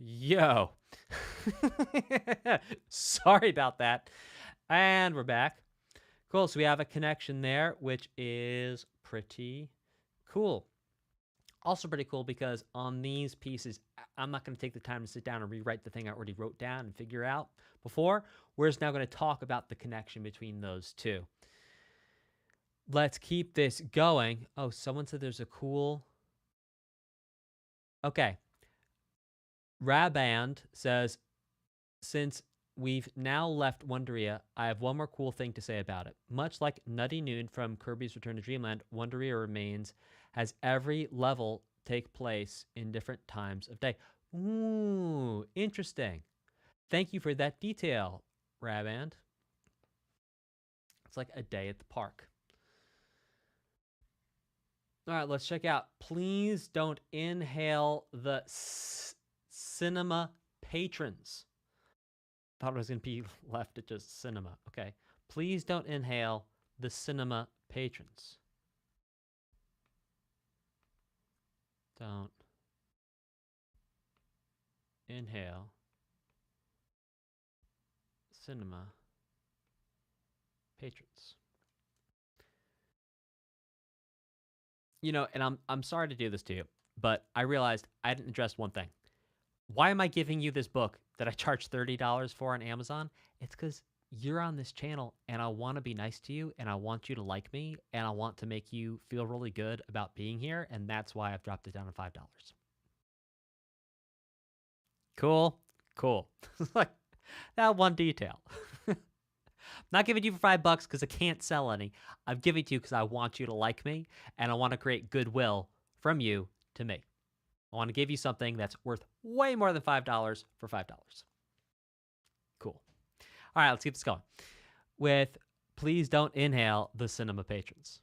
Yo. Sorry about that. And we're back. Cool. So we have a connection there, which is pretty cool. Also pretty cool because on these pieces, I'm not going to take the time to sit down and rewrite the thing I already wrote down and figure out before. We're just now going to talk about the connection between those two. Let's keep this going. Oh, someone said there's a cool... Okay. Raband says, since we've now left Wondaria, I have one more cool thing to say about it. Much like Nutty Noon from Kirby's Return to Dreamland, Wondaria Remains has every level take place in different times of day. Ooh, interesting. Thank you for that detail, Raband. It's like a day at the park. All right, let's check out. Please don't inhale the cinema patrons. Thought it was going to be left at just cinema. Okay. Please don't inhale the cinema patrons. Don't inhale cinema patrons. You know, and I'm sorry to do this to you, but I realized I didn't address one thing. Why am I giving you this book that I charge $30 for on Amazon? It's because you're on this channel and I want to be nice to you and I want you to like me and I want to make you feel really good about being here. And that's why I've dropped it down to $5. Cool. Cool. Like that one detail. Not giving it to you for $5 because I can't sell any. I'm giving it to you because I want you to like me and I want to create goodwill from you to me. I want to give you something that's worth way more than $5 for $5. Cool. All right, let's keep this going with Please Don't Inhale the Cinema Patrons.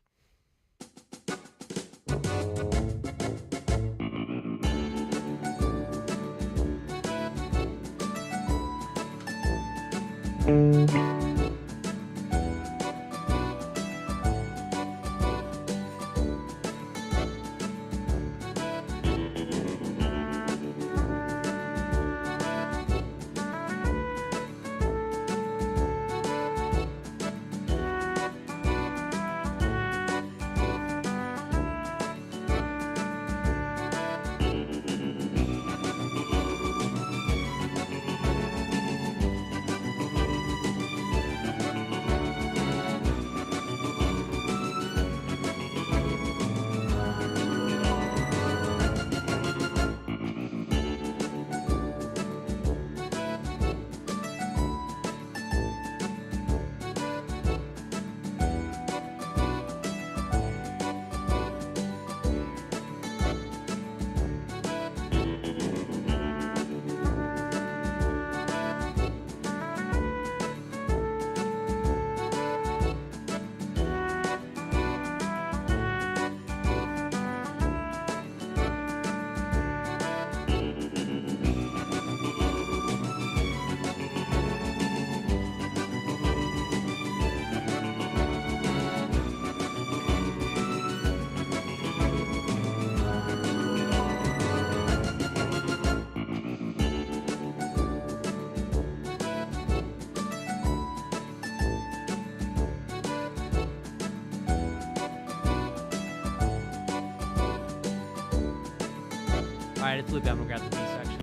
Alright, it's looping. I'm gonna grab the B section.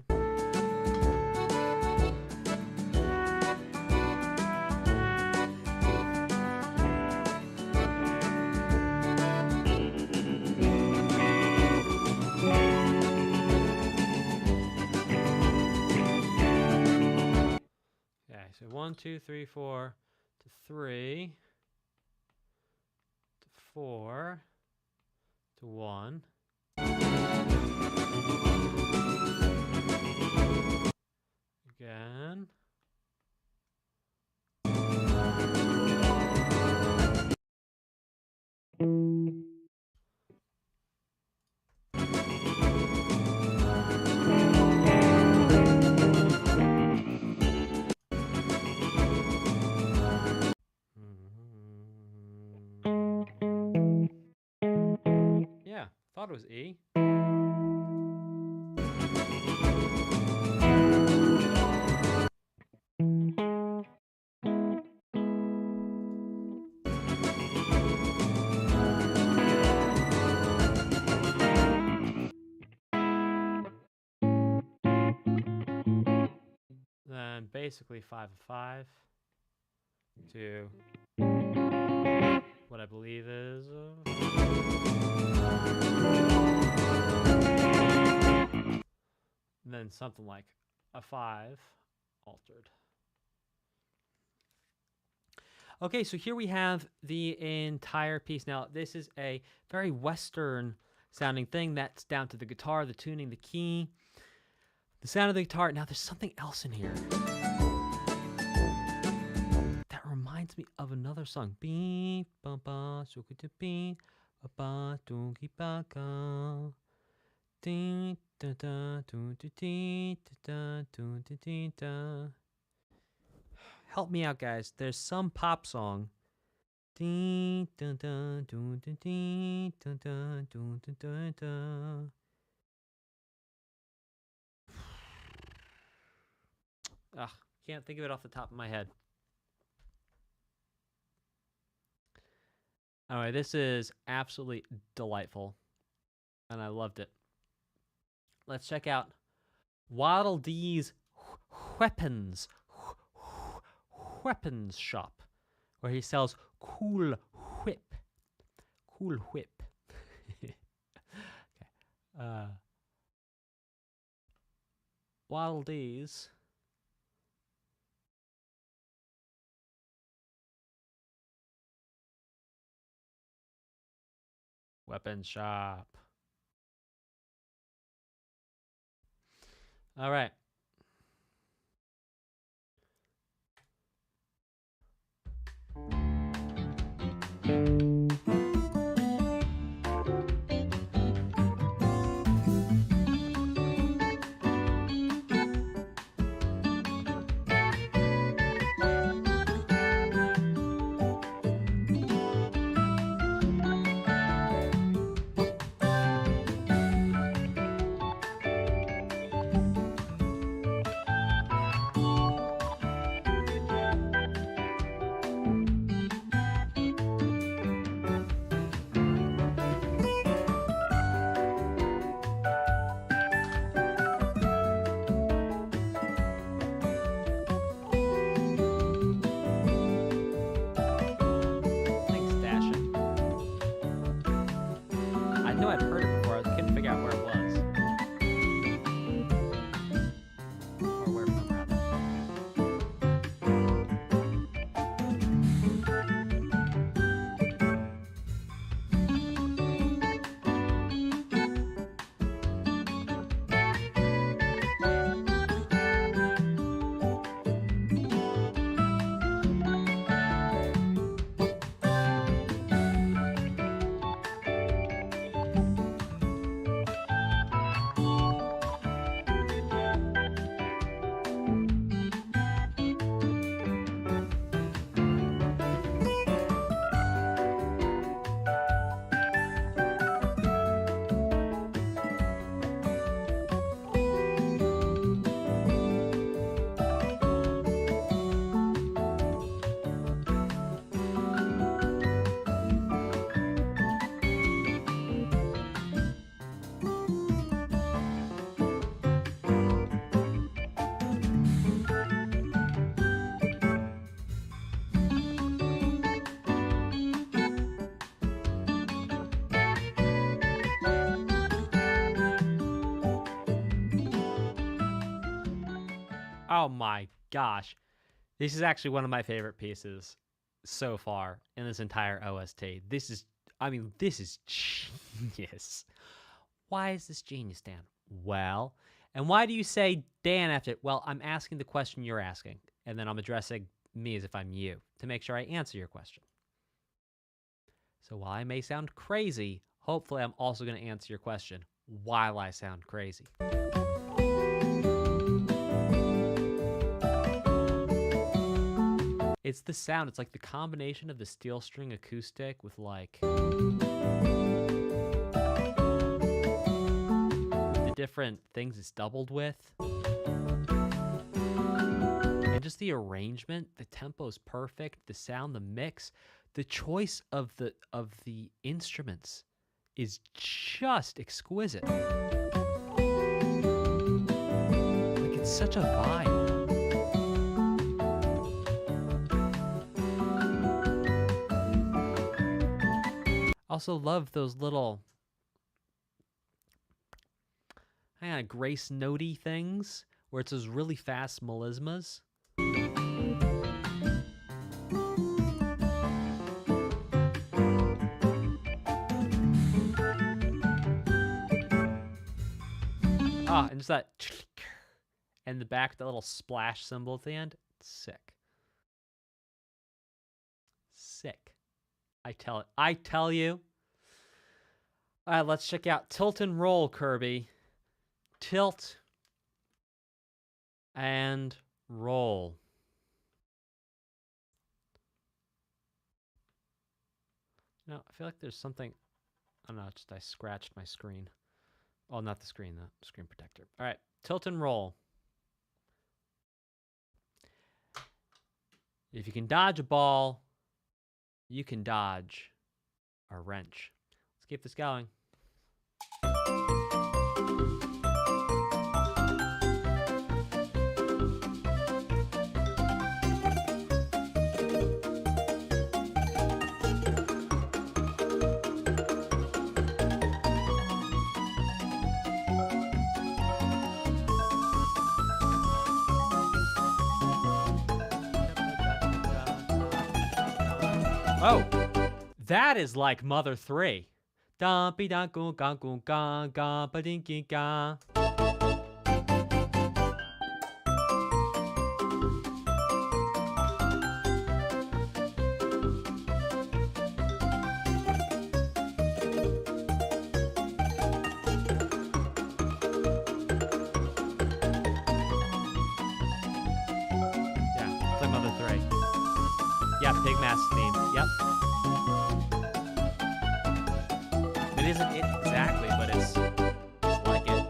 Okay, so 1, 2, 3, 4 to 3 to 4 to 1. Again. Yeah, thought it was E. Then basically 5 of 5 to what I believe is then something like a 5 altered. Okay, so here we have the entire piece. Now, this is a very Western sounding thing. That's down to the guitar, the tuning, the key, the sound of the guitar. Now, there's something else in here that reminds me of another song. Beep, ba ba, sukuta beep, ba ba, dungi ba ga. Ding, da da, dun da dee, da da, dun da dee da. Help me out, guys. There's some pop song. Ding, da da, dun da dee, da da, dun da da da. Ugh, can't think of it off the top of my head. Alright, this is absolutely delightful. And I loved it. Let's check out Waddle Dee's Weapons Shop, where he sells Cool Whip. Cool Whip. Okay. Waddle Dee's Weapons Shop. All right. Oh my gosh. This is actually one of my favorite pieces so far in this entire OST. This is genius. Why is this genius, Dan? Well, and why do you say Dan after it? Well, I'm asking the question you're asking, and then I'm addressing me as if I'm you to make sure I answer your question. So while I may sound crazy, hopefully I'm also going to answer your question while I sound crazy. It's the sound. It's like the combination of the steel string acoustic with like the different things it's doubled with. And just the arrangement, the tempo is perfect, the sound, the mix, the choice of the instruments is just exquisite. Like it's such a vibe. Also love those little kind of grace notey things where it's those really fast melismas. Ah, and just that and the back, that little splash cymbal at the end. Sick. Sick. I tell you. All right, let's check out Tilt and Roll, Kirby. Tilt and roll. No, I feel like there's something. Oh no, just I scratched my screen. Oh, not the screen, the screen protector. All right, tilt and roll. If you can dodge a ball, you can dodge a wrench. Let's keep this going. Oh, that is like Mother 3. Dumpy dunk gong gong gong gong ba dinky gong. Yeah, it's like Mother 3. Yeah, Pig Mask theme. Yep. It isn't it exactly, but it's like it.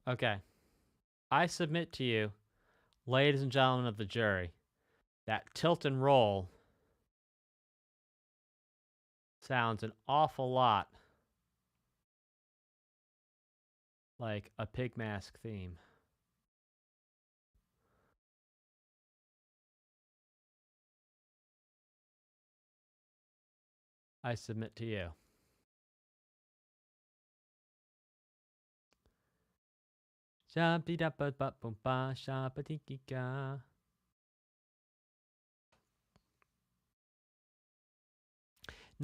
Okay. I submit to you, ladies and gentlemen of the jury, that tilt and roll sounds an awful lot like a Pig Mask theme. I submit to you. No,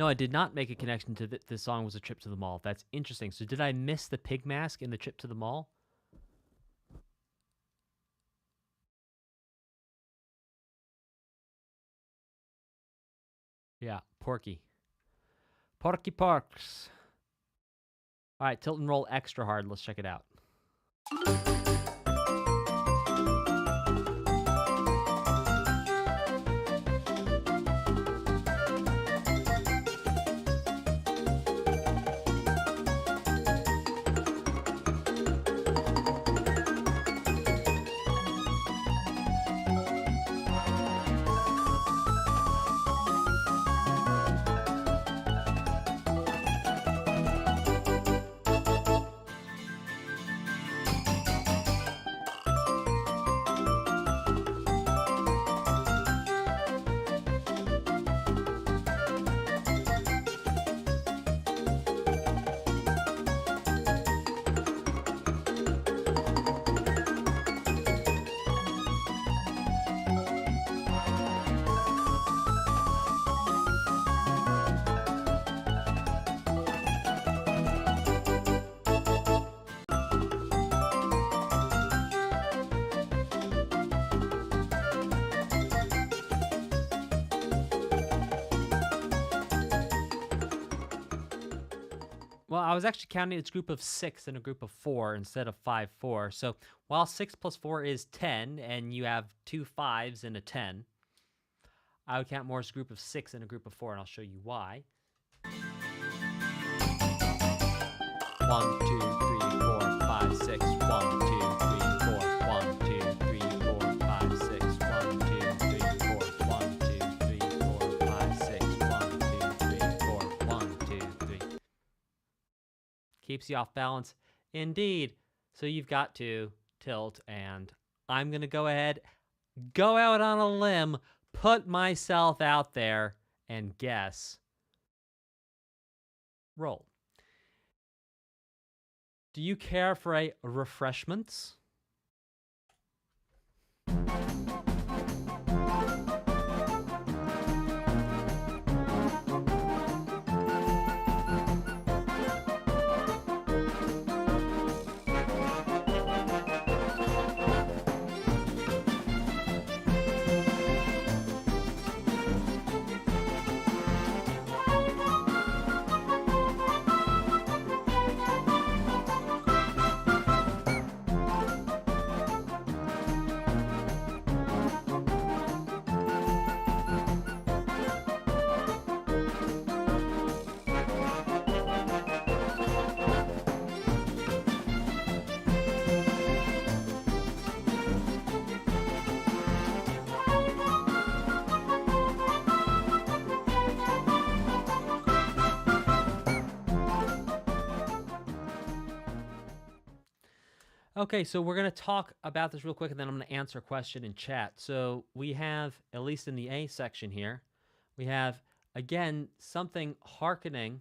I did not make a connection to the song was a trip to the mall. That's interesting. So did I miss the Pig Mask in the trip to the mall? Yeah, Porky. Porky Parks. All right, tilt and roll extra hard. Let's check it out. Well, I was actually counting it's a group of 6 and a group of 4 instead of 5, 4. So while 6 plus 4 is 10, and you have 2 5s and a 10, I would count more as a group of 6 and a group of 4, and I'll show you why. 1, 2, 3, 4, 5, 6. 1, 2, 3, 4. 1, 2, 3, 4, 5, 6. 1, 2, 3, 4. 1, 2, 3, 4, 5, 6. 1, 2, 3, 4. 1, 2, 3. Keeps you off balance. Indeed. So you've got to tilt, and I'm going to go ahead, go out on a limb, put myself out there, and guess. Roll. Do you care for a refreshments? Okay, so we're going to talk about this real quick, and then I'm going to answer a question in chat. So we have, at least in the A section here, we have, again, something hearkening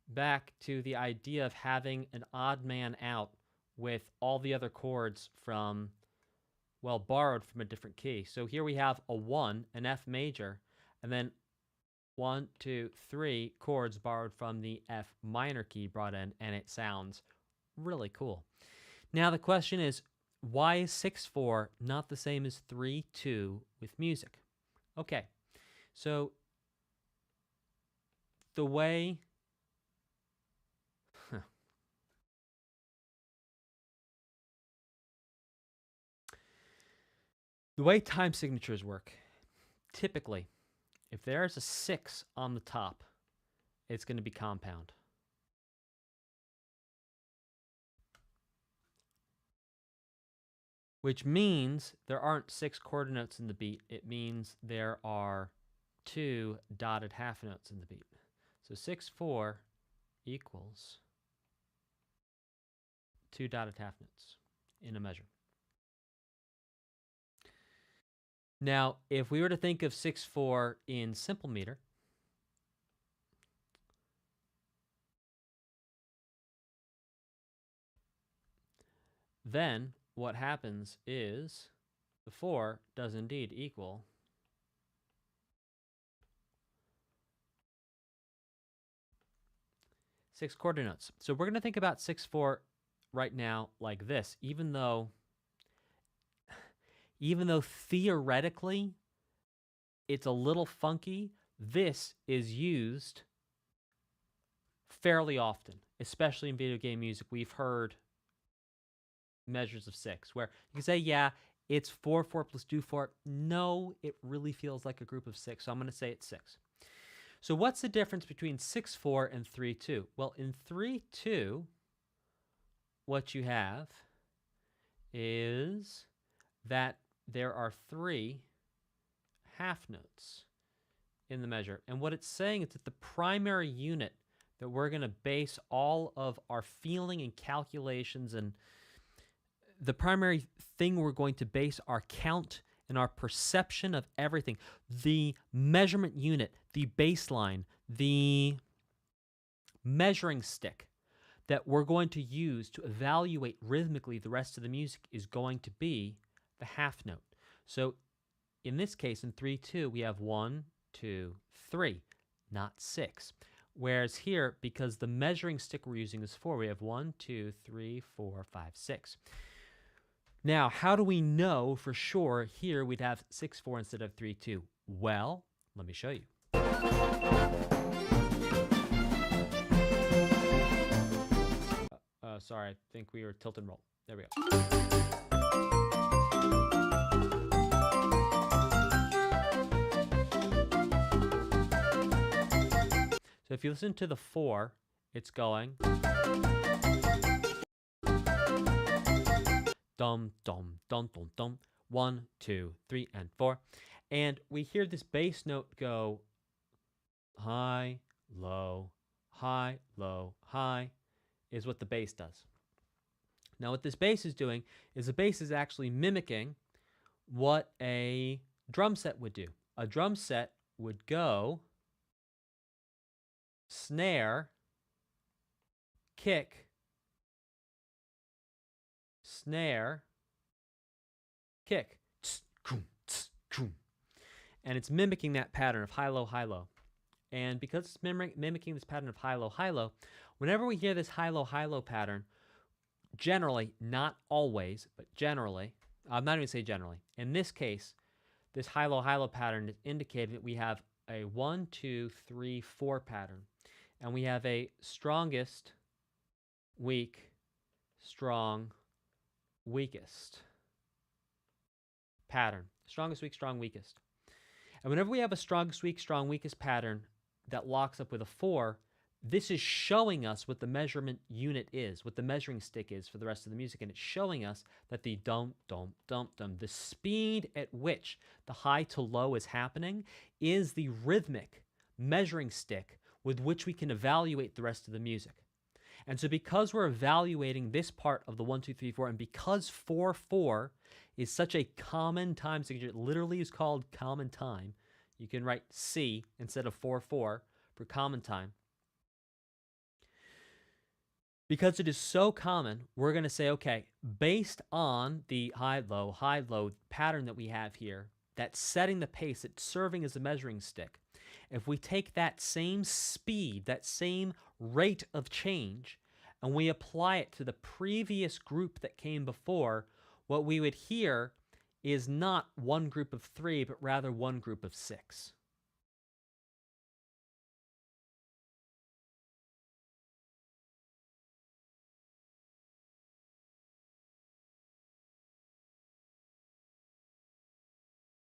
back to the idea of having an odd man out with all the other chords from, well, borrowed from a different key. So here we have a 1, an F major, and then 1, 2, 3 chords borrowed from the F minor key brought in, and it sounds really cool. Now the question is, why is 6/4 not the same as 3/2 with music? Okay, so the way the way time signatures work, typically, if there's a 6 on the top, it's going to be compound. Which means there aren't 6 quarter notes in the beat. It means there are 2 dotted half notes in the beat. So 6/4 equals 2 dotted half notes in a measure. Now, if we were to think of 6/4 in simple meter, then what happens is the 4 does indeed equal 6 quarter notes. So we're going to think about 6/4 right now like this, even though theoretically it's a little funky, this is used fairly often, especially in video game music. We've heard measures of 6 where you can say, yeah, it's 4 4 plus do 4. No, it really feels like a group of 6, so I'm going to say it's 6. So what's the difference between 6/4 and 3/2? Well, in 3/2, what you have is that there are 3 half notes in the measure. And what it's saying is that the primary unit that we're going to base all of our feeling and calculations, and the primary thing we're going to base our count and our perception of everything, the measurement unit, the baseline, the measuring stick that we're going to use to evaluate rhythmically the rest of the music is going to be the half note. So in this case, in 3/2, we have 1, 2, 3, not 6. Whereas here, because the measuring stick we're using is 4, we have 1, 2, 3, 4, 5, 6. Now, how do we know for sure here we'd have 6/4 instead of 3/2? Well, let me show you. sorry. I think we were tilt and roll. There we go. So if you listen to the 4, it's going dum dum dum dum dum. 1, 2, 3, and 4. And we hear this bass note go high, low, high, low, high, is what the bass does. Now what this bass is doing is the bass is actually mimicking what a drum set would do. A drum set would go snare, kick, snare, kick. And it's mimicking that pattern of high, low, high, low. And because it's mimicking this pattern of high, low, high, low, whenever we hear this high, low pattern, generally, not always, but generally, I'm not even say generally, in this case, this high, low pattern is indicated that we have a 1, 2, 3, 4 pattern. And we have a strongest, weak, strong, weakest pattern. Strongest, weak, strong, weakest. And whenever we have a strongest, weak, strong, weakest pattern that locks up with a 4, this is showing us what the measurement unit is, what the measuring stick is for the rest of the music. And it's showing us that the dum, dum, dum, dum, the speed at which the high to low is happening is the rhythmic measuring stick with which we can evaluate the rest of the music. And so because we're evaluating this part of the 1, 2, 3, 4, and because 4, 4 is such a common time signature, it literally is called common time. You can write C instead of 4, 4 for common time. Because it is so common, we're going to say, okay, based on the high, low pattern that we have here, that's setting the pace, it's serving as a measuring stick. If we take that same speed, that same rate of change, and we apply it to the previous group that came before, what we would hear is not one group of 3, but rather one group of 6.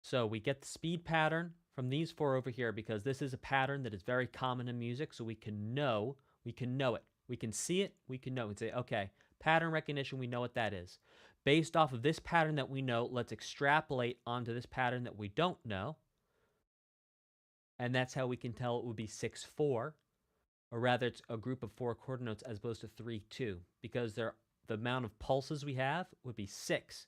So we get the speed pattern from these 4 over here because this is a pattern that is very common in music, so we can know it. We can see it, we can know it and say, okay, pattern recognition, we know what that is. Based off of this pattern that we know, let's extrapolate onto this pattern that we don't know. And that's how we can tell it would be 6, 4, or rather it's a group of 4 quarter notes as opposed to 3, 2, because the amount of pulses we have would be 6.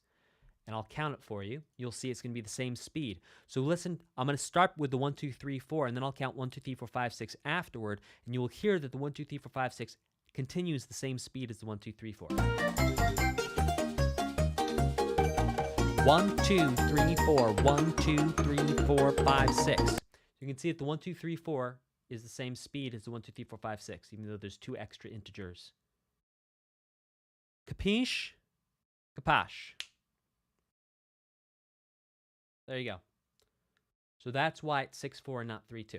And I'll count it for you. You'll see it's going to be the same speed. So listen, I'm going to start with the 1, 2, 3, 4, and then I'll count 1, 2, 3, 4, 5, 6 afterward, and you will hear that the 1, 2, 3, 4, 5, 6 continues the same speed as the 1, 2, 3, 4. 1, 2, 3, 4, 1, 2, 3, 4, 5, 6. So you can see that the 1, 2, 3, 4 is the same speed as the 1, 2, 3, 4, 5, 6, even though there's 2 extra integers. Capiche? Capache. There you go. So that's why it's 6, 4 and not 3, 2.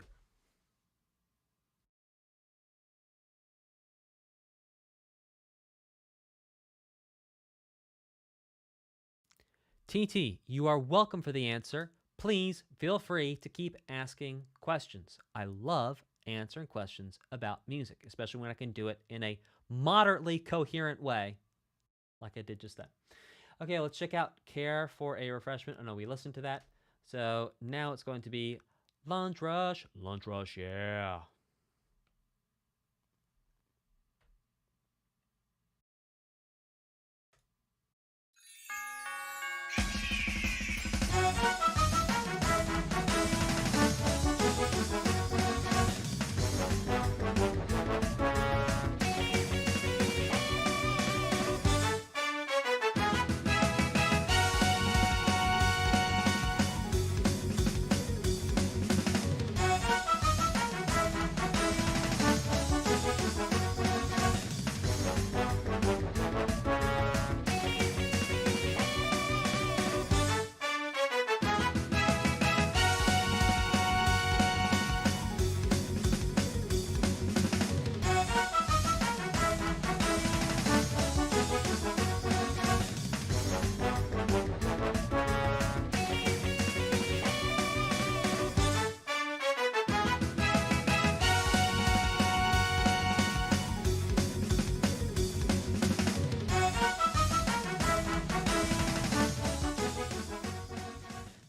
TT, you are welcome for the answer. Please feel free to keep asking questions. I love answering questions about music, especially when I can do it in a moderately coherent way, like I did just then. Okay, let's check out Care for a Refreshment. Oh no, we listened to that. So now it's going to be Lunch Rush. Lunch Rush, yeah.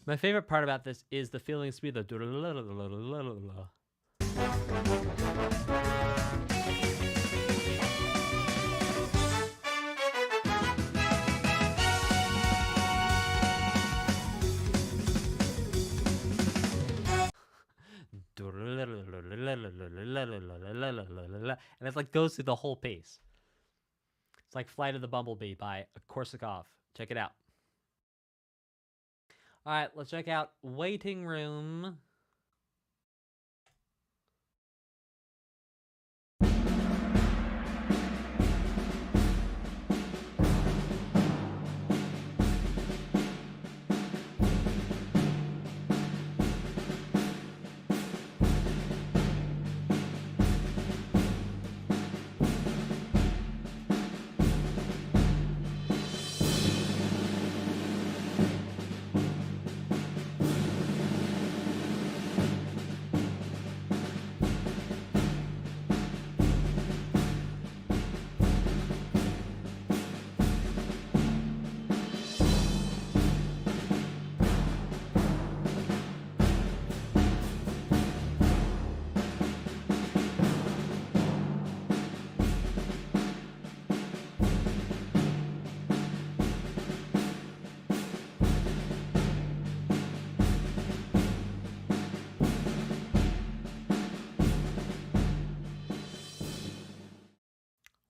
My favorite part about this is the feeling speed. The and it like goes through the whole piece. It's like Flight of the Bumblebee by Korsakov. Check it out. All right, let's check out Waiting Room.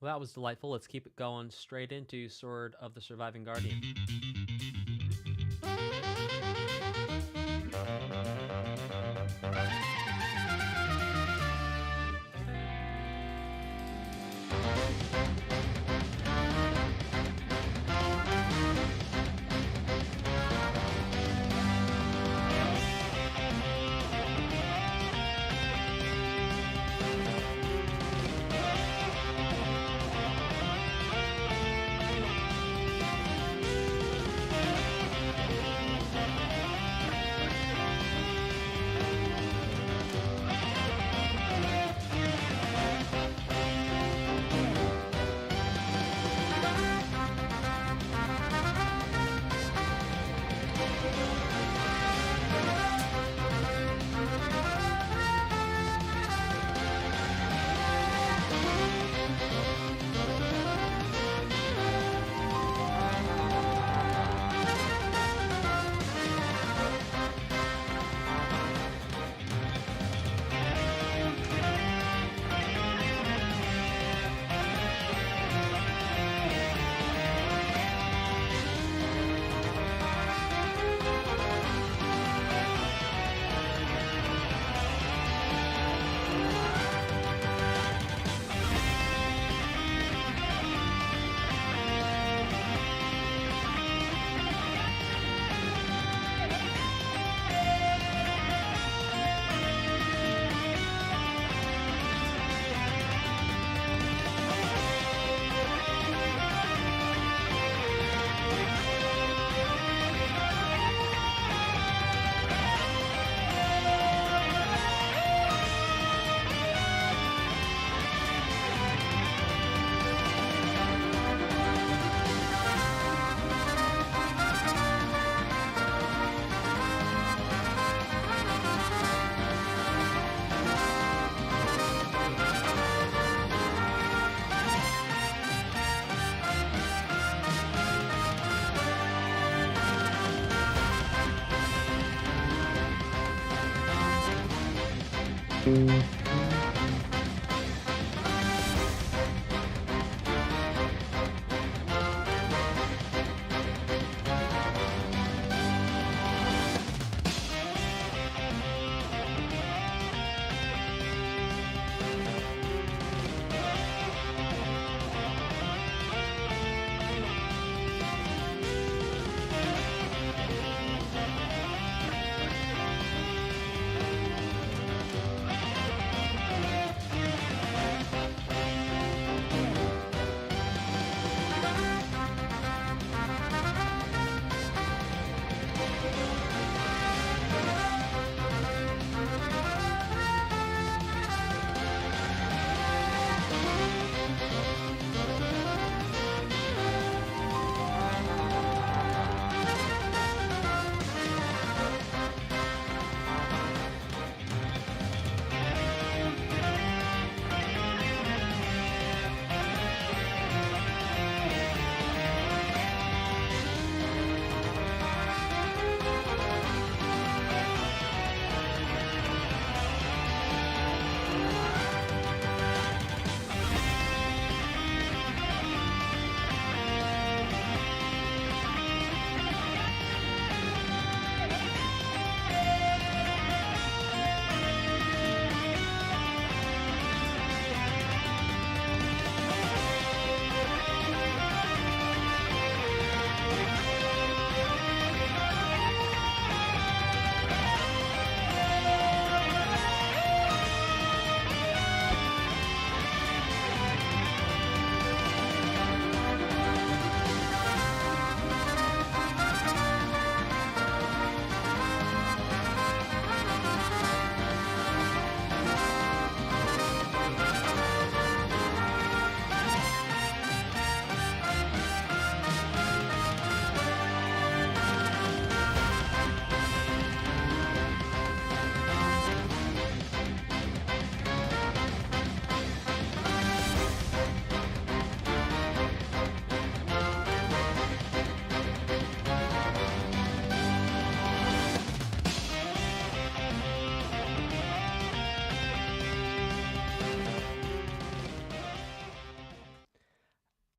Well, that was delightful. Let's keep it going straight into Sword of the Surviving Guardian.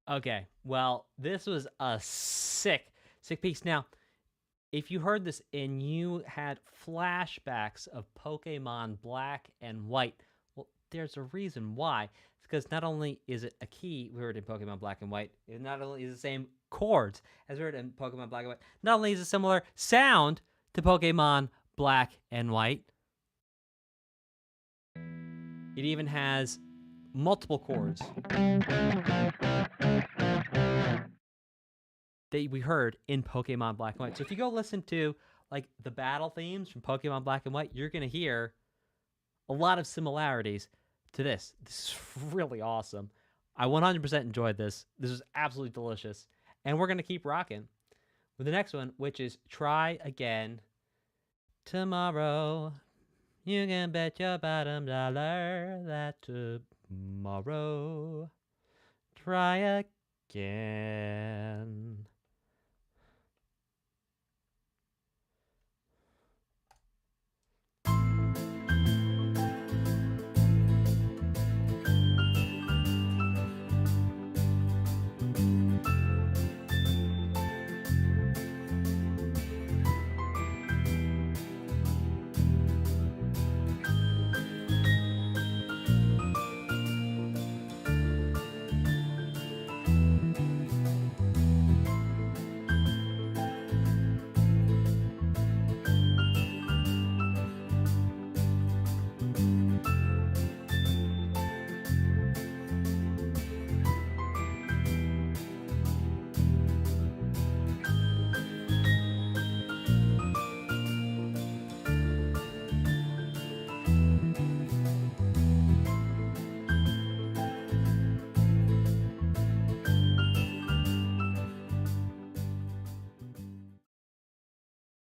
Okay, well, this was a sick piece. Now, if you heard this and you had flashbacks of Pokemon Black and White, well, there's a reason why. It's because not only is it a key we heard in Pokemon Black and White, it not only is the same chords as we heard in Pokemon Black and White, not only is it similar sound to Pokemon Black and White, it even has multiple chords that we heard in Pokemon Black and White. So if you go listen to like the battle themes from Pokemon Black and White, you're gonna hear a lot of similarities to this. This is really awesome. I 100% enjoyed this. This was absolutely delicious. And we're gonna keep rocking with the next one, which is Try Again Tomorrow. You can bet your bottom dollar that tomorrow try again.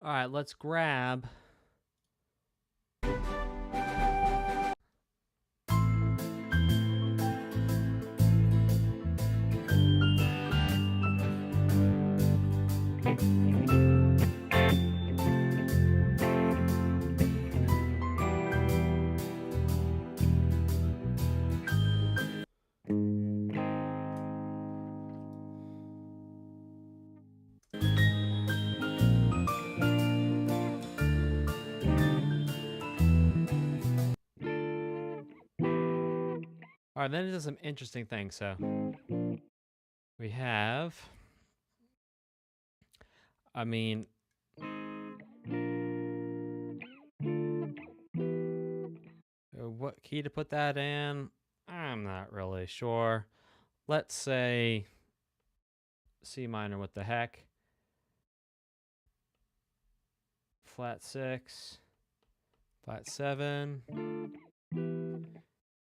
All right, let's grab. All right, then it does some interesting things. So we have, I mean, what key to put that in? I'm not really sure. Let's say C minor, what the heck? Flat 6, flat 7,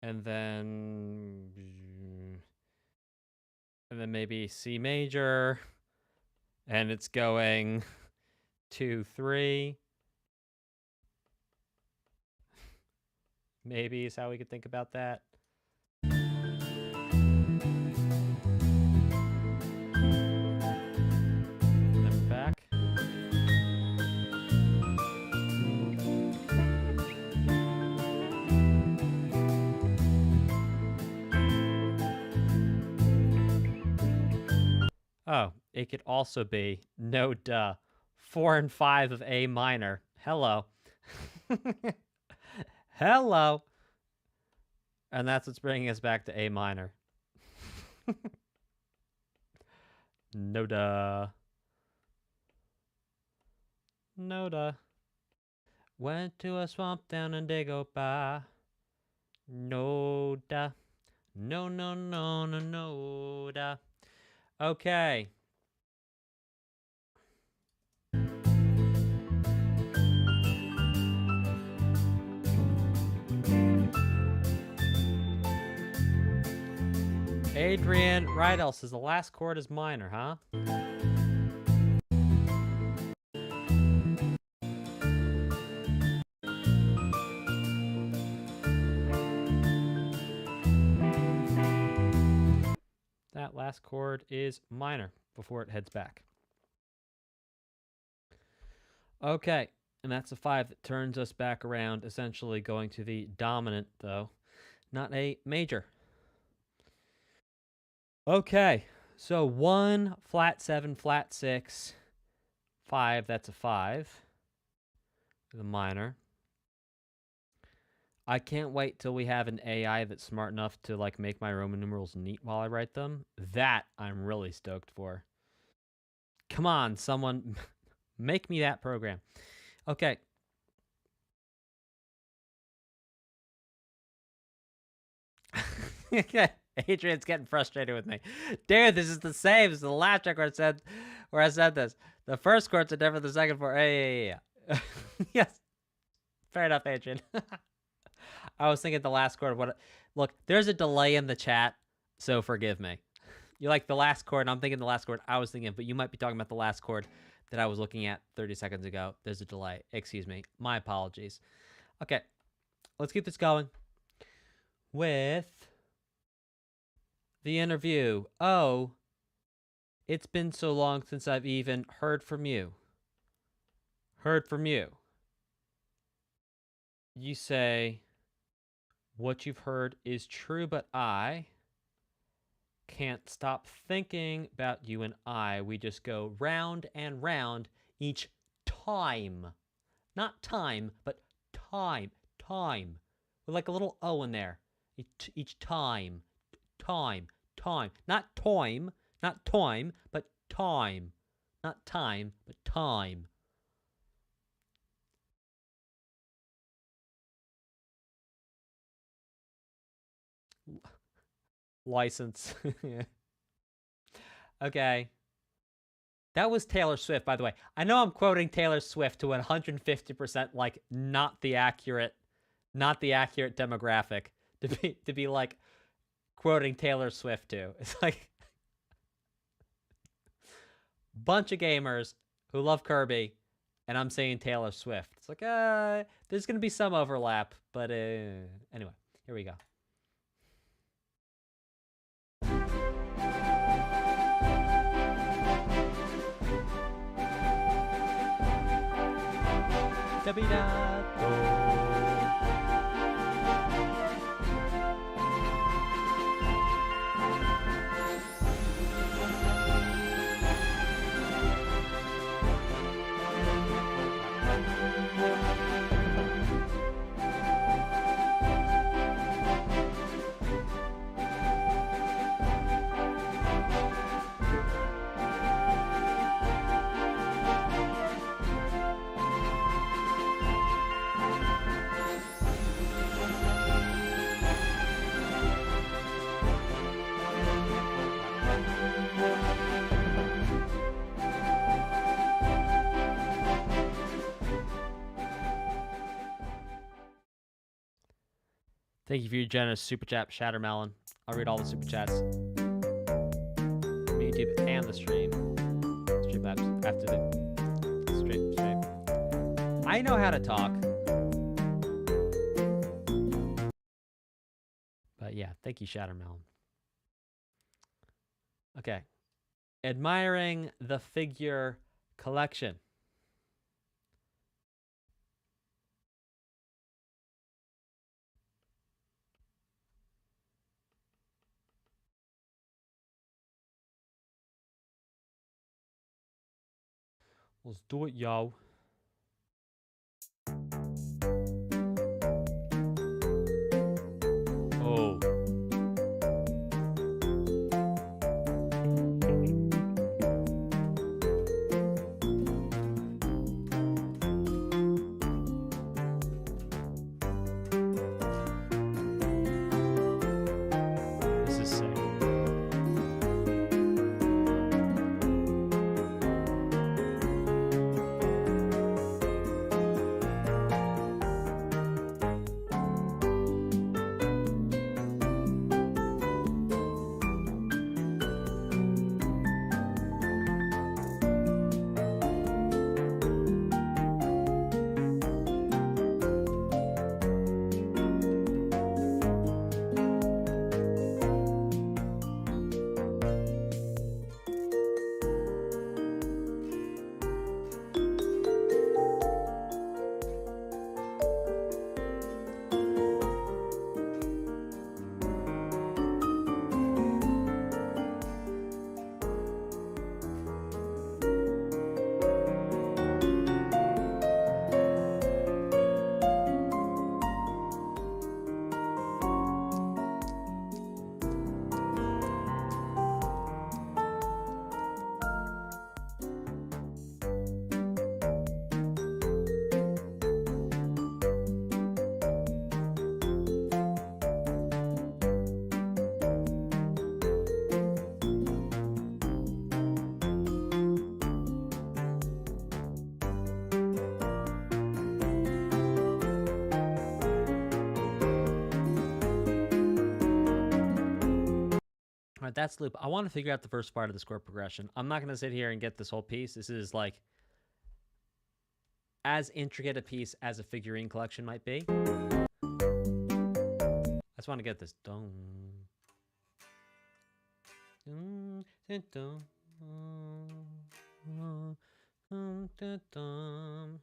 and then maybe C major, and it's going 2, 3. Maybe is how we could think about that. Then we're back. Oh, it could also be, no duh, 4 and 5 of A minor. Hello. Hello. And that's what's bringing us back to A minor. No duh. No duh. Went to a swamp down in Dagobah. No duh. No, no, no, no, no duh. Okay. Adrian Rydell says the last chord is minor, huh? That last chord is minor before it heads back. Okay, and that's a 5 that turns us back around, essentially going to the dominant, though, not a major. Okay, So 1, flat 7, flat 6, 5, that's a 5. The minor. I can't wait till we have an AI that's smart enough to like make my Roman numerals neat while I write them. That I'm really stoked for. Come on, someone make me that program. Okay. Adrian's getting frustrated with me. Dude, this is the same as the last check where I said this. The first chords are different than the second four. Yeah. Yes. Fair enough, Adrian. I was thinking the last chord of what. Look, there's a delay in the chat, so forgive me. You like the last chord, and I'm thinking the last chord I was thinking, but you might be talking about the last chord that I was looking at 30 seconds ago. There's a delay. Excuse me. My apologies. Okay, let's keep this going with the interview. Oh, it's been so long since I've even heard from you. Heard from you. You say, what you've heard is true, but I can't stop thinking about you and I. We just go round and round each time. Not time, but time. Time. With like a little O in there. Each time. Time. Time. Not time. Not time, but time. Not time, but time. License. Okay. That was Taylor Swift, by the way. I know I'm quoting Taylor Swift to 150% like not the accurate demographic to be like quoting Taylor Swift to. It's like bunch of gamers who love Kirby, and I'm saying Taylor Swift. It's like there's gonna be some overlap, but anyway, here we go. Thank you for your generous super chat, Shattermelon. I'll read all the super chats from YouTube and the stream. Stream after the stream. I know how to talk. But yeah, thank you, Shattermelon. Okay. Admiring the figure collection. Let's do it, yo. Oh. This is sick. All right, that's the loop. I want to figure out the first part of the score progression. I'm not going to sit here and get this whole piece. This is like as intricate a piece as a figurine collection might be. I just want to get this. Dum. Dum, dum, dum, dum, dum, dum.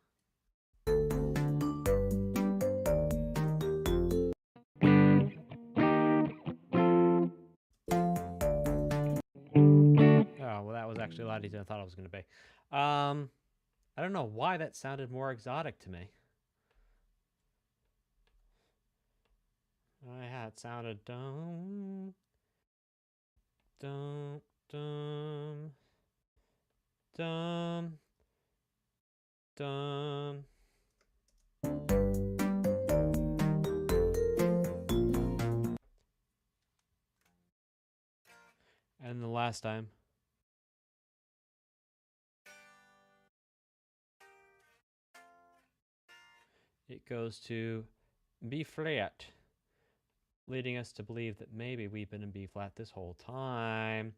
Oh, well, that was actually a lot easier than I thought it was going to be. I don't know why that sounded more exotic to me. Yeah, it sounded dum, dum, dum, dum, dum. And the last time. It goes to B flat, leading us to believe that maybe we've been in B flat this whole time.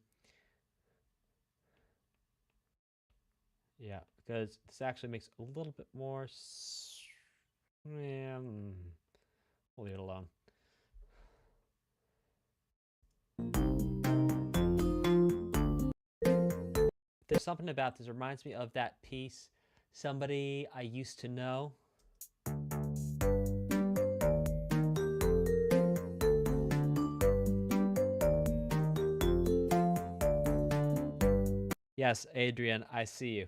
Yeah, because this actually makes a little bit more. Yeah, we'll leave it alone. There's something about this. It reminds me of that piece, Somebody I Used to Know. Yes, Adrian, I see you.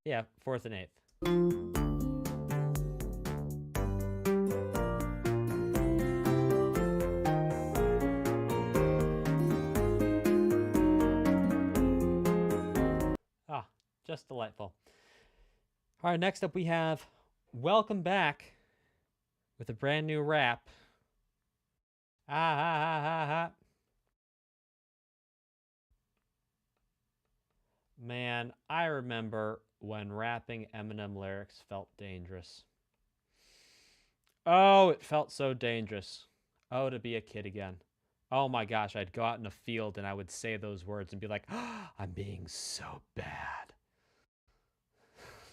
Yeah, 4th and 8th. Ah, just delightful. All right, next up we have Welcome Back with a brand new rap. Ah, ha, ha, ha, ha. Man, I remember when rapping Eminem lyrics felt dangerous. Oh, it felt so dangerous. Oh, to be a kid again. Oh my gosh, I'd go out in a field and I would say those words and be like, oh, I'm being so bad.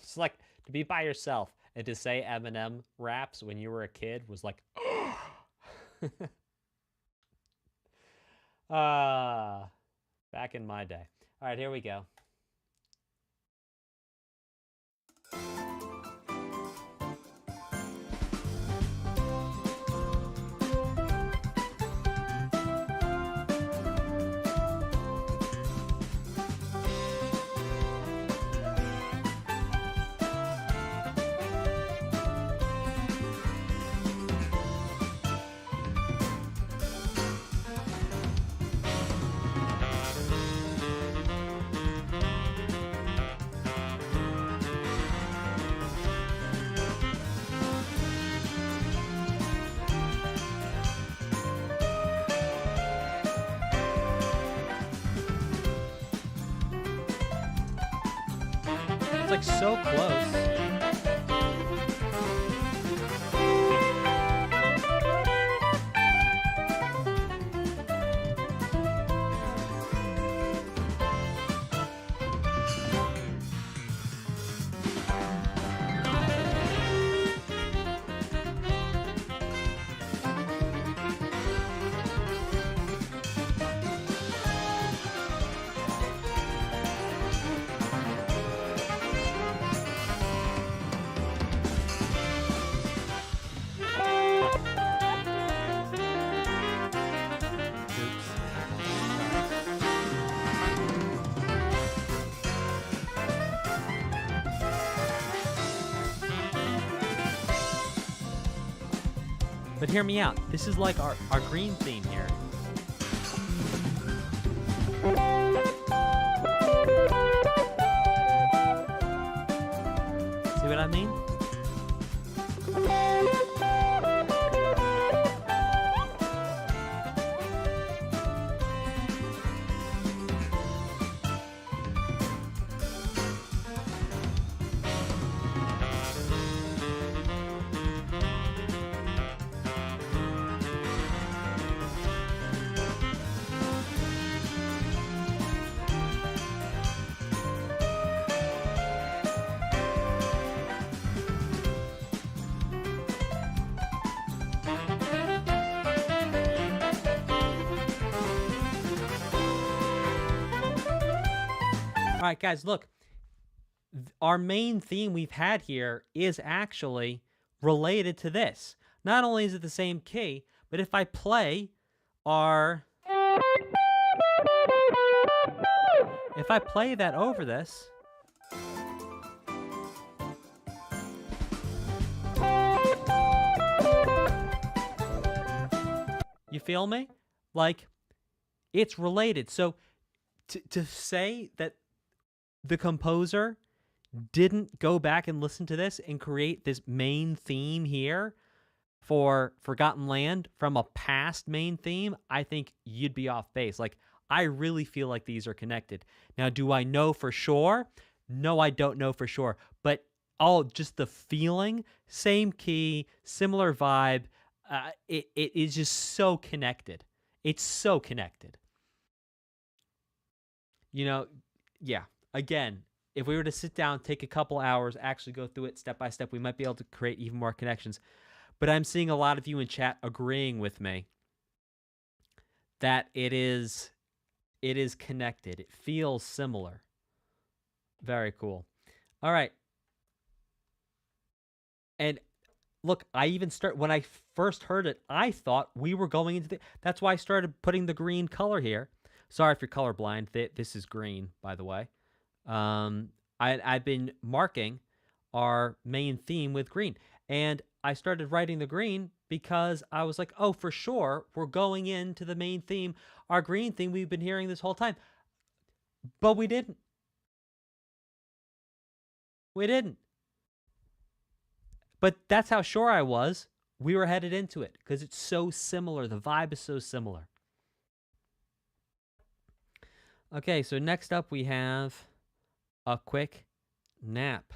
It's like to be by yourself and to say Eminem raps when you were a kid was like, back in my day. All right, here we go. It's like so close. But hear me out. This is like our green theme here. See what I mean? All right, guys, look. Our main theme we've had here is actually related to this. Not only is it the same key, but if I play if I play that over this, you feel me? Like, it's related. So to say that the composer didn't go back and listen to this and create this main theme here for Forgotten Land from a past main theme, I think you'd be off base. Like, I really feel like these are connected. Now, do I know for sure? No, I don't know for sure. But just the feeling, same key, similar vibe, it is just so connected. It's so connected. Yeah. Again, if we were to sit down, take a couple hours, actually go through it step by step, we might be able to create even more connections. But I'm seeing a lot of you in chat agreeing with me that it is connected. It feels similar. Very cool. All right. And look, when I first heard it, I thought we were going into that's why I started putting the green color here. Sorry if you're colorblind. This is green, by the way. I've been marking our main theme with green. And I started writing the green because I was like, oh, for sure, we're going into the main theme, our green theme we've been hearing this whole time. But we didn't. We didn't. But that's how sure I was. We were headed into it because it's so similar. The vibe is so similar. Okay, so next up we have a quick nap.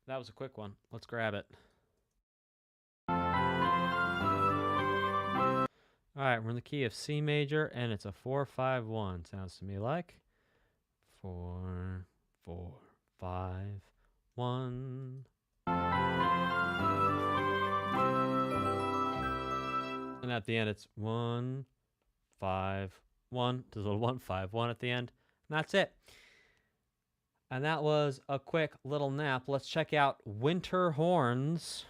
That was a quick one. Let's grab it. All right, we're in the key of C major, and it's a 4-5-1. Sounds to me like 4-4-5-1. And at the end, it's 1-5-1. There's a little 1-5-1 at the end, and that's it. And that was a quick little nap. Let's check out Winter Horns.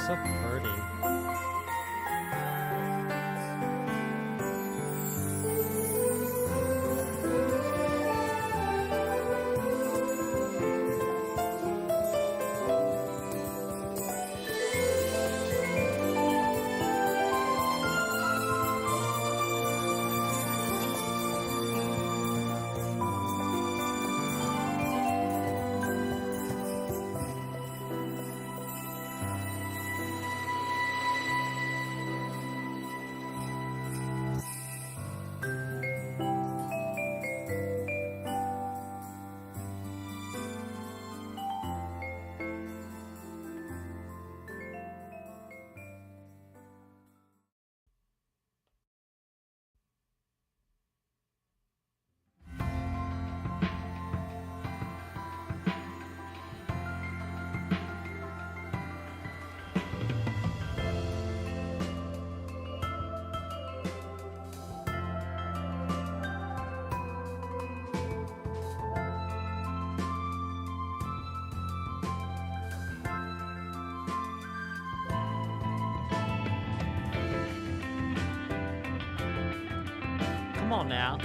So pretty. Come on now.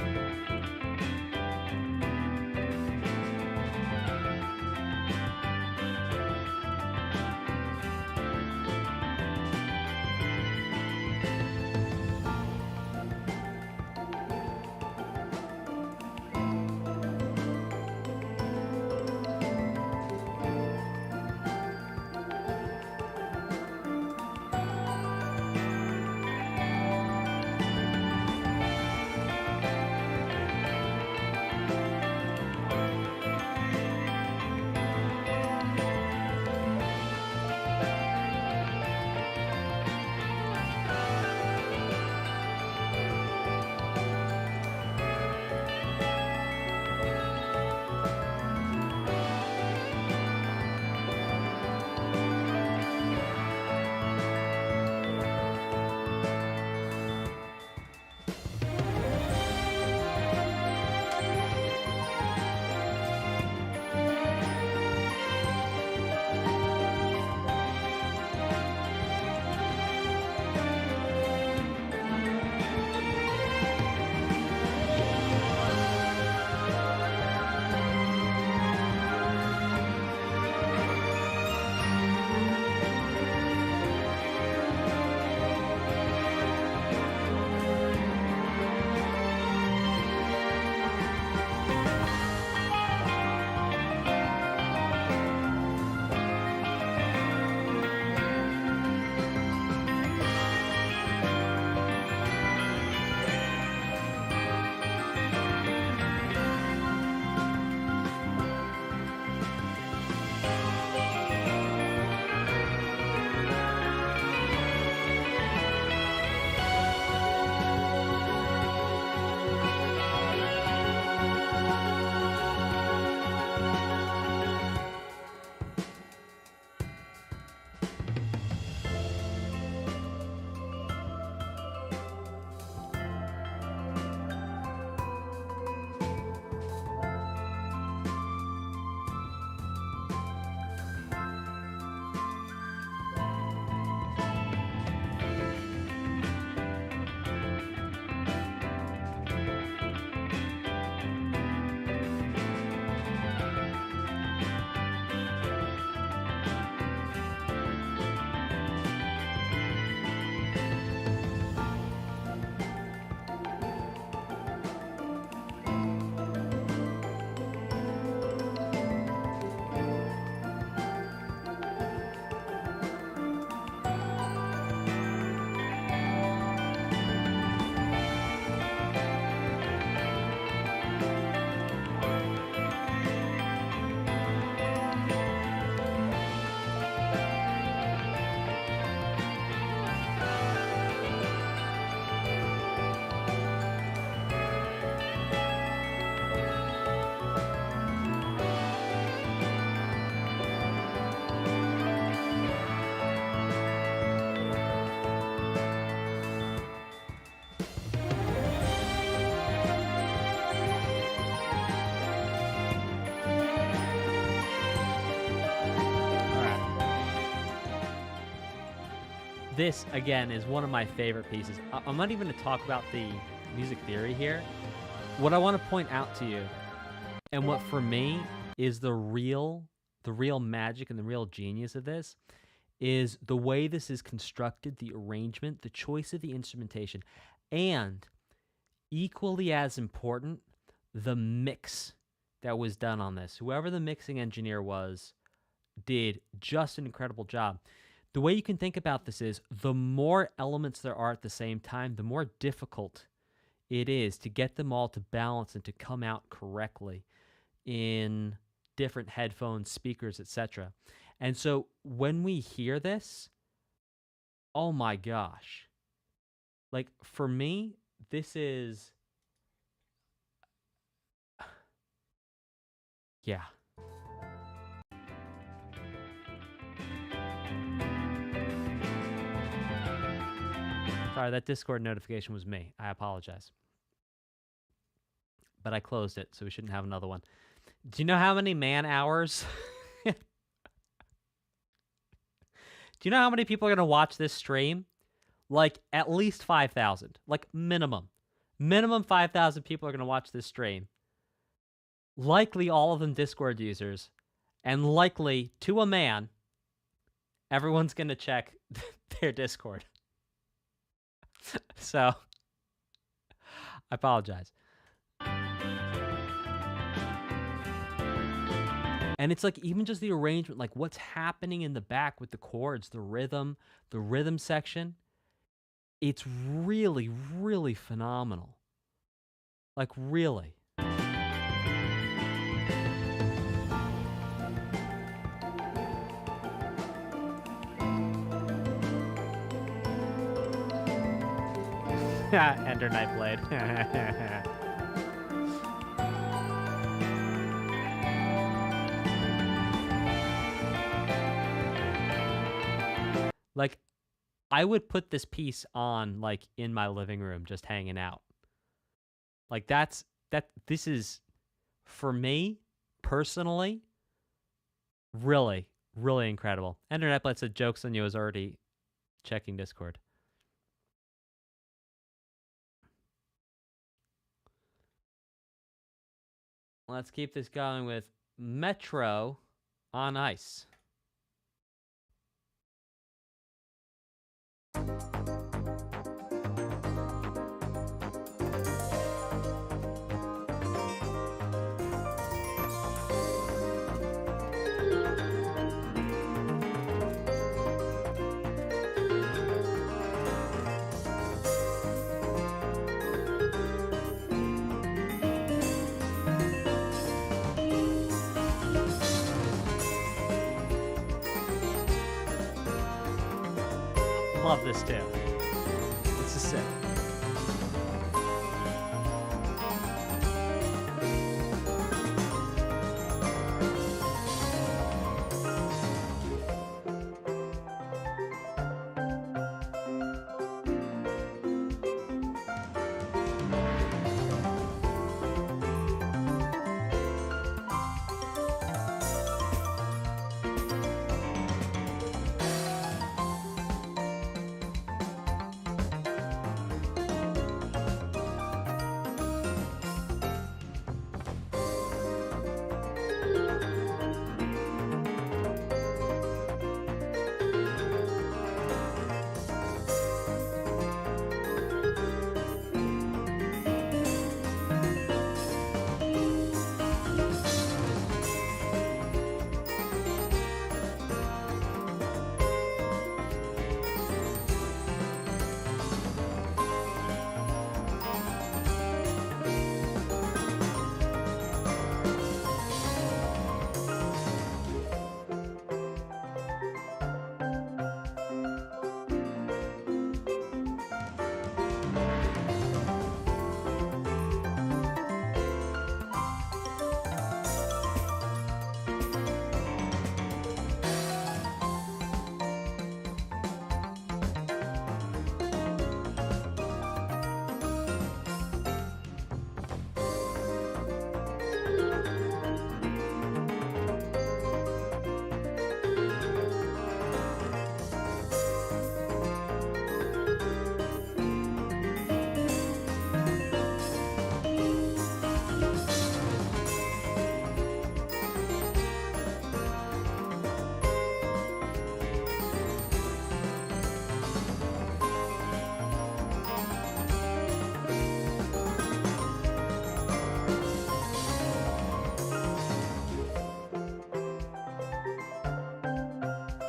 This, again, is one of my favorite pieces. I'm not even going to talk about the music theory here. What I want to point out to you, and what for me is the real magic and the real genius of this, is the way this is constructed, the arrangement, the choice of the instrumentation, and equally as important, the mix that was done on this. Whoever the mixing engineer was did just an incredible job. The way you can think about this is the more elements there are at the same time, the more difficult it is to get them all to balance and to come out correctly in different headphones, speakers, etc. And so when we hear this, oh my gosh. Like, for me, this is... yeah. Sorry, that Discord notification was me. I apologize. But I closed it, so we shouldn't have another one. Do you know how many man hours? Do you know how many people are going to watch this stream? Like, at least 5,000. Like, minimum. Minimum 5,000 people are going to watch this stream. Likely all of them Discord users. And likely, to a man, everyone's going to check their Discord. So, I apologize. And it's like even just the arrangement, like what's happening in the back with the chords, the rhythm section. It's really, really phenomenal. Like, really. Ender Nightblade. Like, I would put this piece on, like, in my living room, just hanging out. Like, this is, for me, personally, really, really incredible. Ender Nightblade said, jokes on you is already checking Discord. Let's keep this going with Metro on Ice. Love this too. This is sick.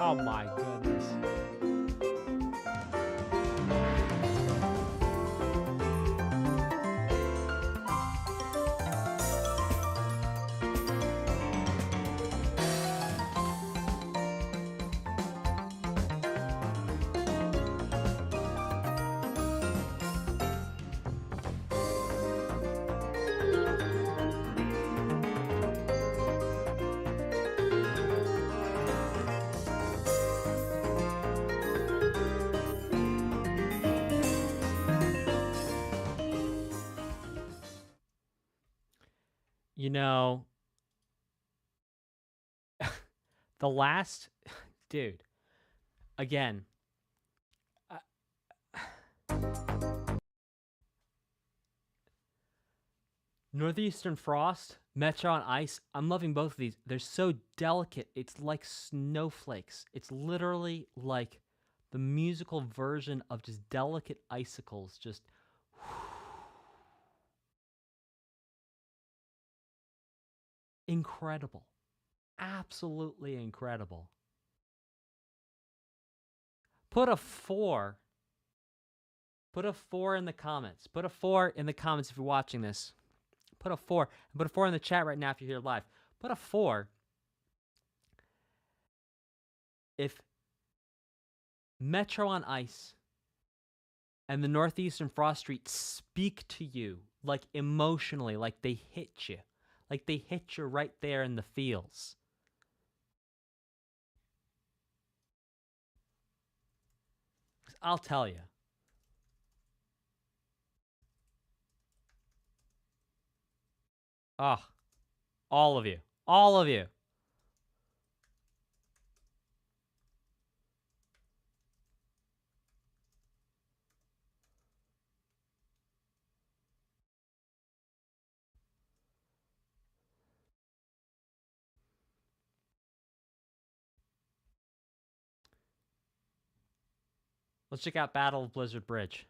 Oh my goodness. You know, the last, dude, again, Northeastern Frost, Metro on Ice. I'm loving both of these. They're so delicate. It's like snowflakes. It's literally like the musical version of just delicate icicles. Just incredible. Absolutely incredible. Put a 4. Put a 4 in the comments. Put a 4 in the comments if you're watching this. Put a 4. Put a 4 in the chat right now if you're here live. Put a 4 if Metro on Ice and the Northeastern Frost Street speak to you, like emotionally, like they hit you. Like they hit you right there in the feels. I'll tell you. Oh, all of you. All of you. Let's check out Battle of Blizzard Bridge.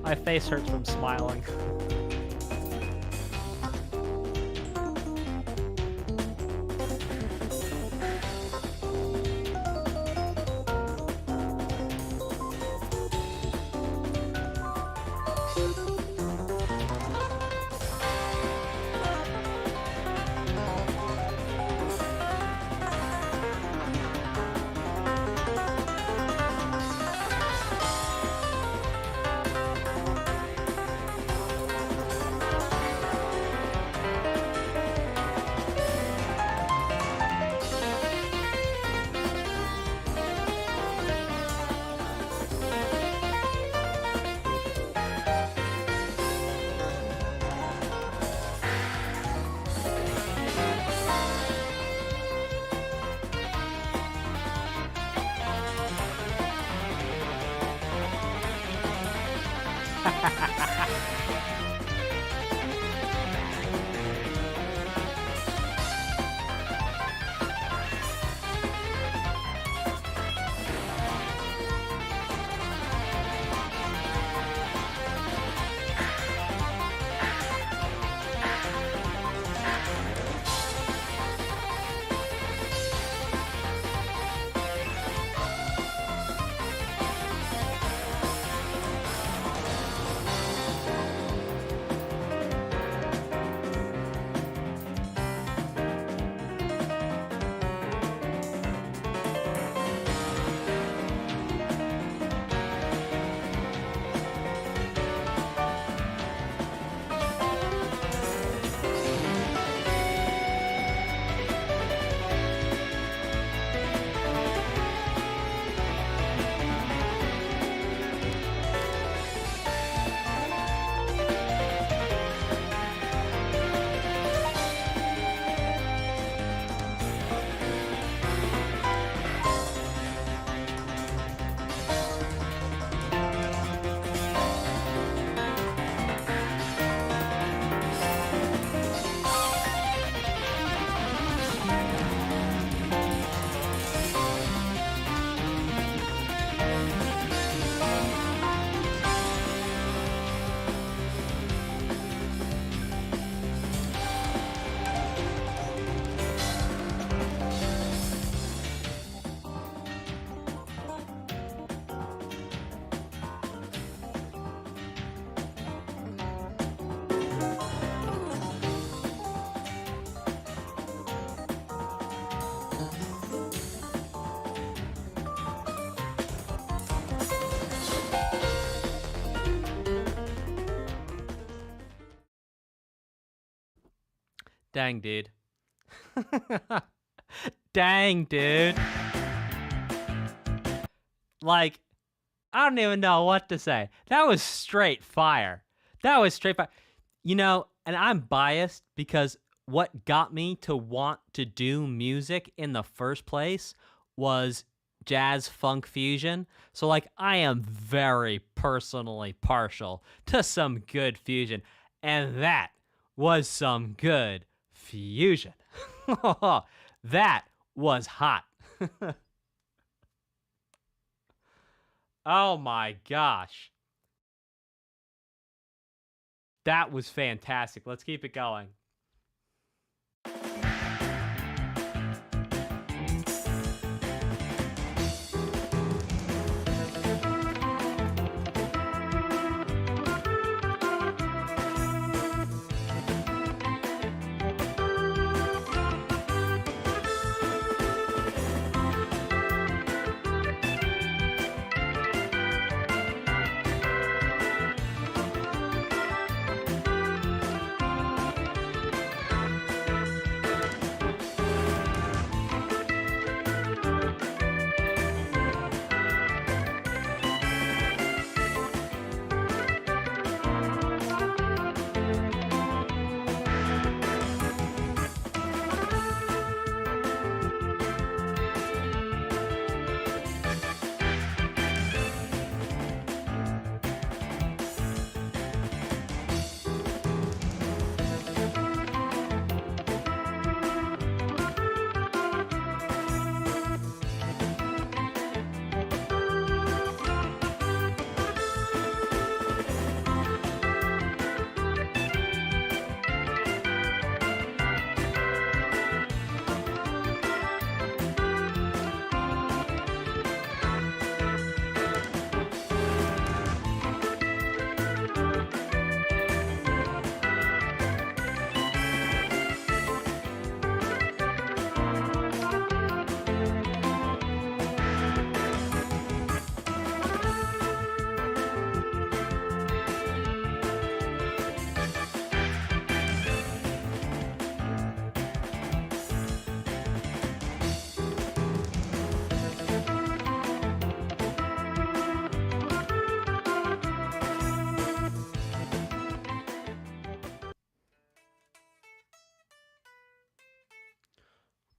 My face hurts from smiling. Dang, dude. Dang, dude. Like, I don't even know what to say. That was straight fire. That was straight fire. You know, and I'm biased because what got me to want to do music in the first place was jazz funk fusion. So, like, I am very personally partial to some good fusion. And that was some good fusion. That was hot. Oh my gosh. That was fantastic. Let's keep it going.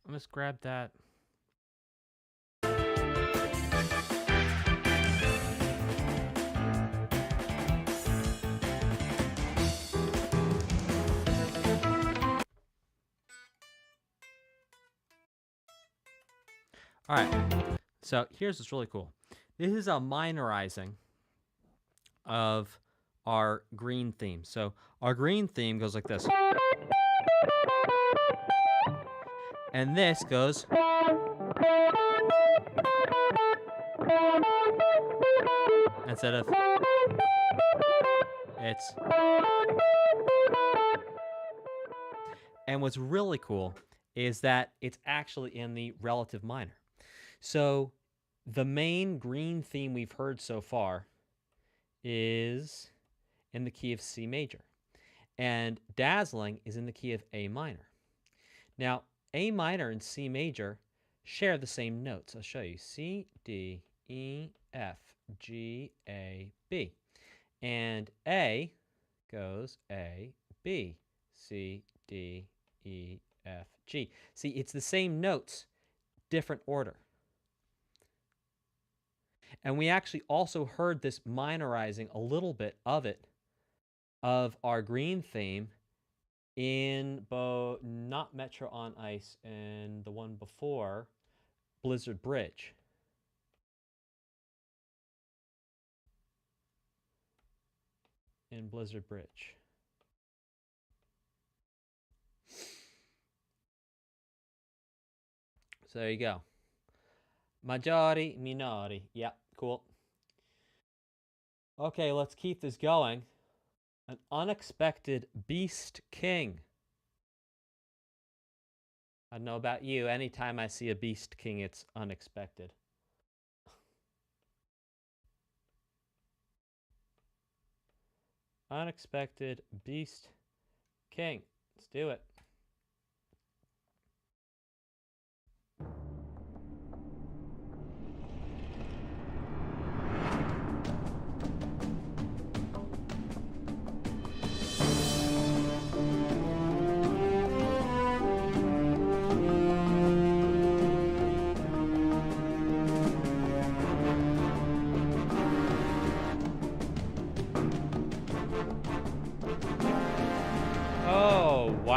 Let's grab that. All right. So here's what's really cool. This is a minorizing of our green theme. So our green theme goes like this. And this goes. Instead of. It's. And what's really cool is that it's actually in the relative minor. So the main green theme we've heard so far is in the key of C major. And Dazzling is in the key of A minor. Now, A minor and C major share the same notes. I'll show you. C, D, E, F, G, A, B. And A goes A, B, C, D, E, F, G. See, it's the same notes, different order. And we actually also heard this minorizing a little bit of it, of our green theme, in not Metro on Ice and the one before, Blizzard Bridge. In Blizzard Bridge. So there you go. Maggiori, minori. Yep, cool. Okay, let's keep this going. An unexpected Beast King. I don't know about you. Anytime I see a Beast King, it's unexpected. Unexpected Beast King. Let's do it.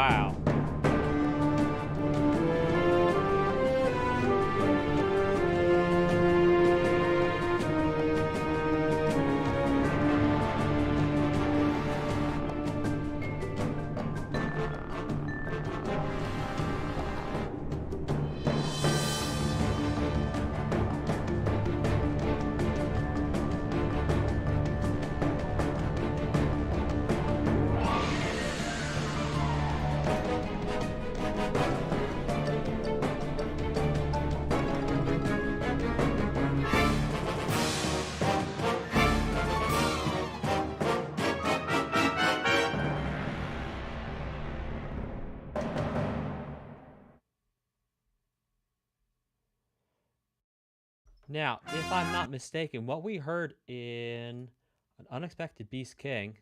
Wow. Now, if I'm not mistaken, what we heard in An Unexpected Beast King.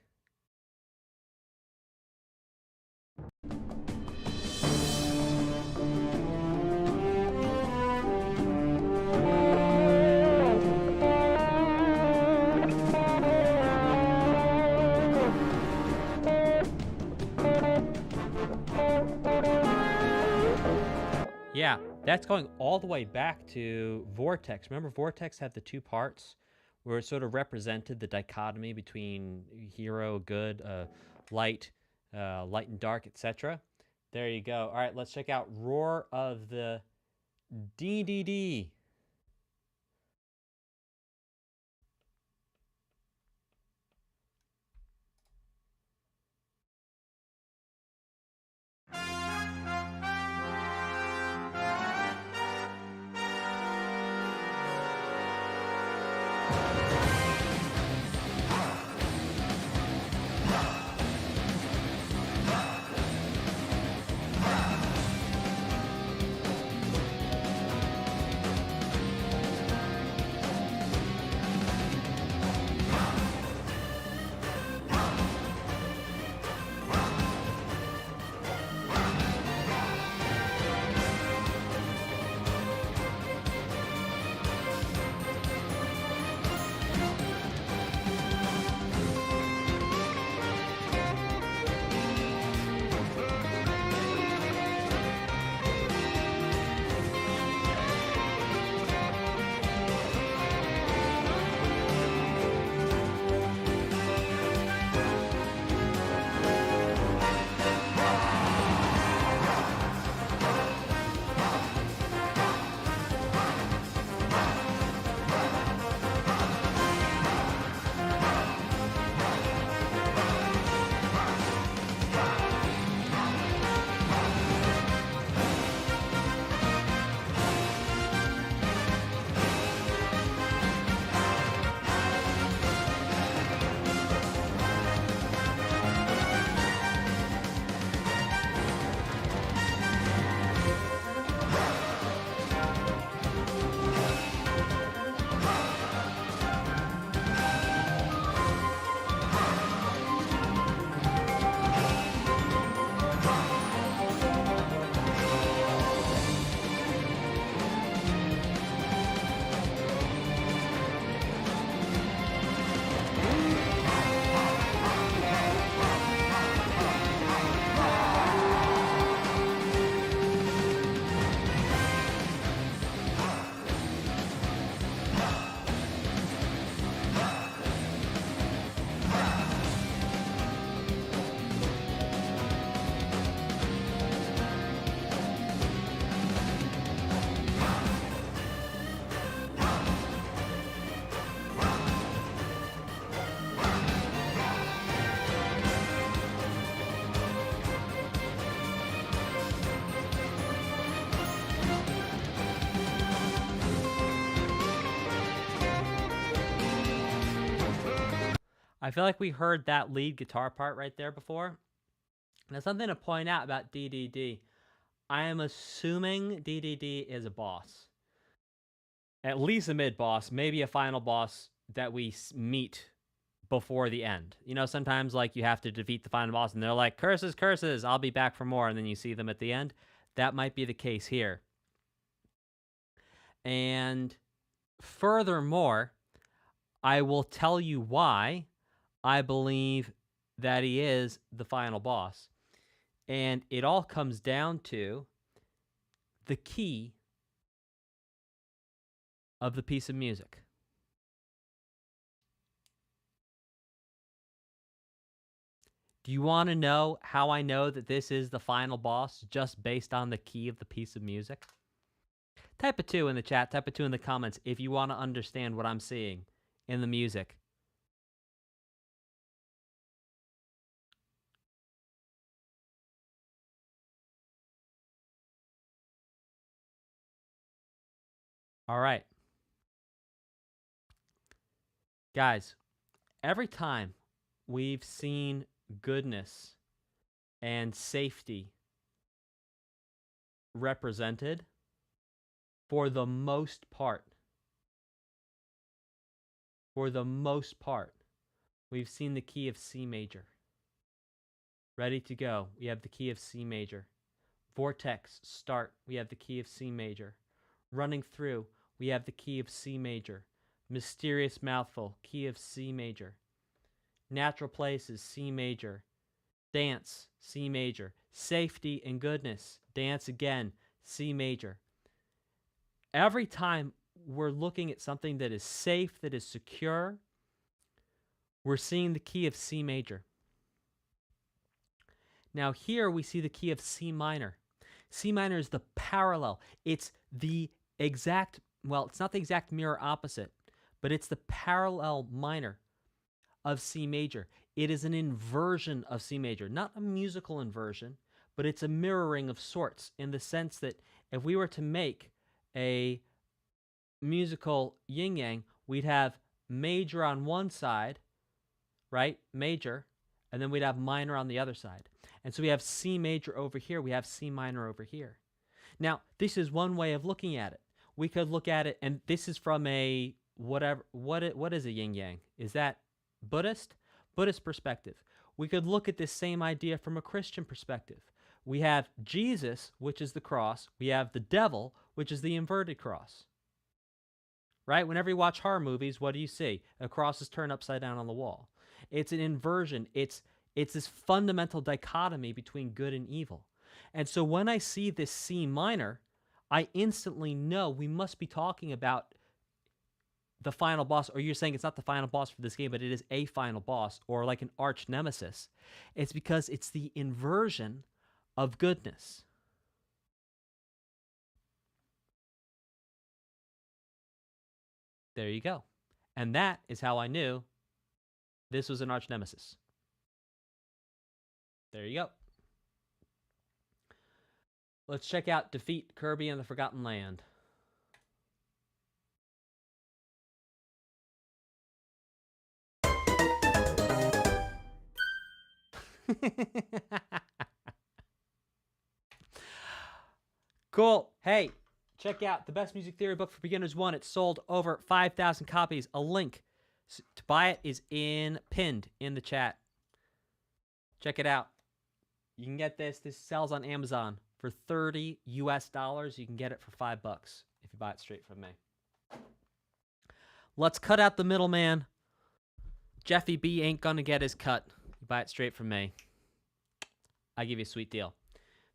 Yeah, that's going all the way back to Vortex. Remember, Vortex had the two parts where it sort of represented the dichotomy between hero, good, light, light and dark, etc. There you go. All right, let's check out Roar of the Dedede. I feel like we heard that lead guitar part right there before. Now, something to point out about Dedede. I am assuming Dedede is a boss. At least a mid-boss, maybe a final boss that we meet before the end. You know, sometimes, like, you have to defeat the final boss, and they're like, curses, curses, I'll be back for more, and then you see them at the end. That might be the case here. And furthermore, I will tell you why I believe that he is the final boss. And it all comes down to the key of the piece of music. Do you want to know how I know that this is the final boss just based on the key of the piece of music? Type a 2 in the chat, type a 2 in the comments if you want to understand what I'm seeing in the music. All right. Guys, every time we've seen goodness and safety represented, for the most part, we've seen the key of C major. Ready to go, we have the key of C major. Vortex, start, we have the key of C major. Running through, we have the key of C major. Mysterious mouthful, key of C major. Natural places, C major. Dance, C major. Safety and goodness, dance again, C major. Every time we're looking at something that is safe, that is secure, we're seeing the key of C major. Now here we see the key of C minor. C minor is the parallel. It's the exact, well, it's not the exact mirror opposite, but it's the parallel minor of C major. It is an inversion of C major, not a musical inversion, but it's a mirroring of sorts in the sense that if we were to make a musical yin-yang, we'd have major on one side, right? Major, and then we'd have minor on the other side. And so we have C major over here, we have C minor over here. Now, this is one way of looking at it. We could look at it, and this is from a whatever, what is a yin-yang? Is that Buddhist? Buddhist perspective. We could look at this same idea from a Christian perspective. We have Jesus, which is the cross. We have the devil, which is the inverted cross. Right? Whenever you watch horror movies, what do you see? A cross is turned upside down on the wall. It's an inversion. It's this fundamental dichotomy between good and evil. And so when I see this C minor, I instantly know we must be talking about the final boss, or you're saying it's not the final boss for this game, but it is a final boss, or like an arch nemesis. It's because it's the inversion of goodness. There you go. And that is how I knew this was an arch nemesis. There you go. Let's check out Defeat Kirby in the Forgotten Land. Cool. Hey, check out the Best Music Theory book for Beginners 1. It's sold over 5,000 copies. A link to buy it is pinned in the chat. Check it out. You can get this. This sells on Amazon for $30 US. You can get it for $5 if you buy it straight from me. Let's cut out the middleman. Jeffy B ain't gonna get his cut. You buy it straight from me. I give you a sweet deal.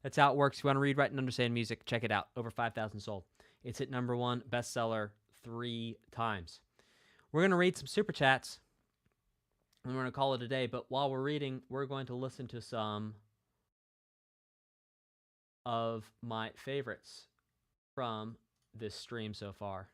That's how it works. If you want to read, write, and understand music, check it out. Over 5,000 sold. It's hit #1 bestseller 3 times. We're going to read some super chats, and we're going to call it a day. But while we're reading, we're going to listen to some of my favorites from this stream so far.